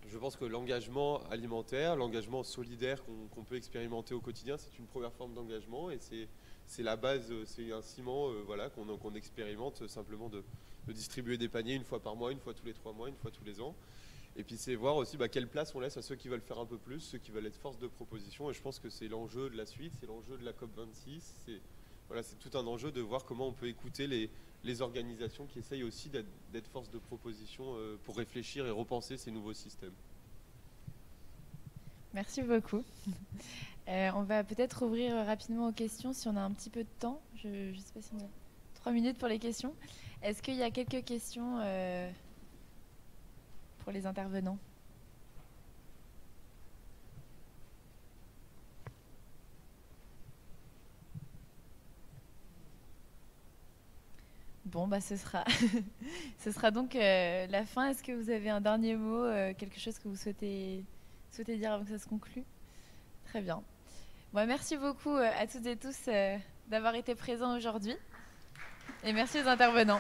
Je pense que l'engagement alimentaire, l'engagement solidaire qu'on peut expérimenter au quotidien, c'est une première forme d'engagement, et c'est la base, c'est un ciment qu'on expérimente simplement de distribuer des paniers une fois par mois, une fois tous les 3 mois, une fois tous les ans. Et puis c'est voir aussi quelle place on laisse à ceux qui veulent faire un peu plus, ceux qui veulent être force de proposition, et je pense que c'est l'enjeu de la suite, c'est l'enjeu de la COP26, c'est tout un enjeu de voir comment on peut écouter les organisations qui essayent aussi d'être force de proposition pour réfléchir et repenser ces nouveaux systèmes. Merci beaucoup. On va peut-être ouvrir rapidement aux questions si on a un petit peu de temps. Je ne sais pas si on a 3 minutes pour les questions. Est-ce qu'il y a quelques questions pour les intervenants ? Bon, ce sera donc la fin. Est-ce que vous avez un dernier mot, quelque chose que vous souhaitez dire avant que ça se conclue ? Très bien. Bon, merci beaucoup à toutes et tous d'avoir été présents aujourd'hui. Et merci aux intervenants.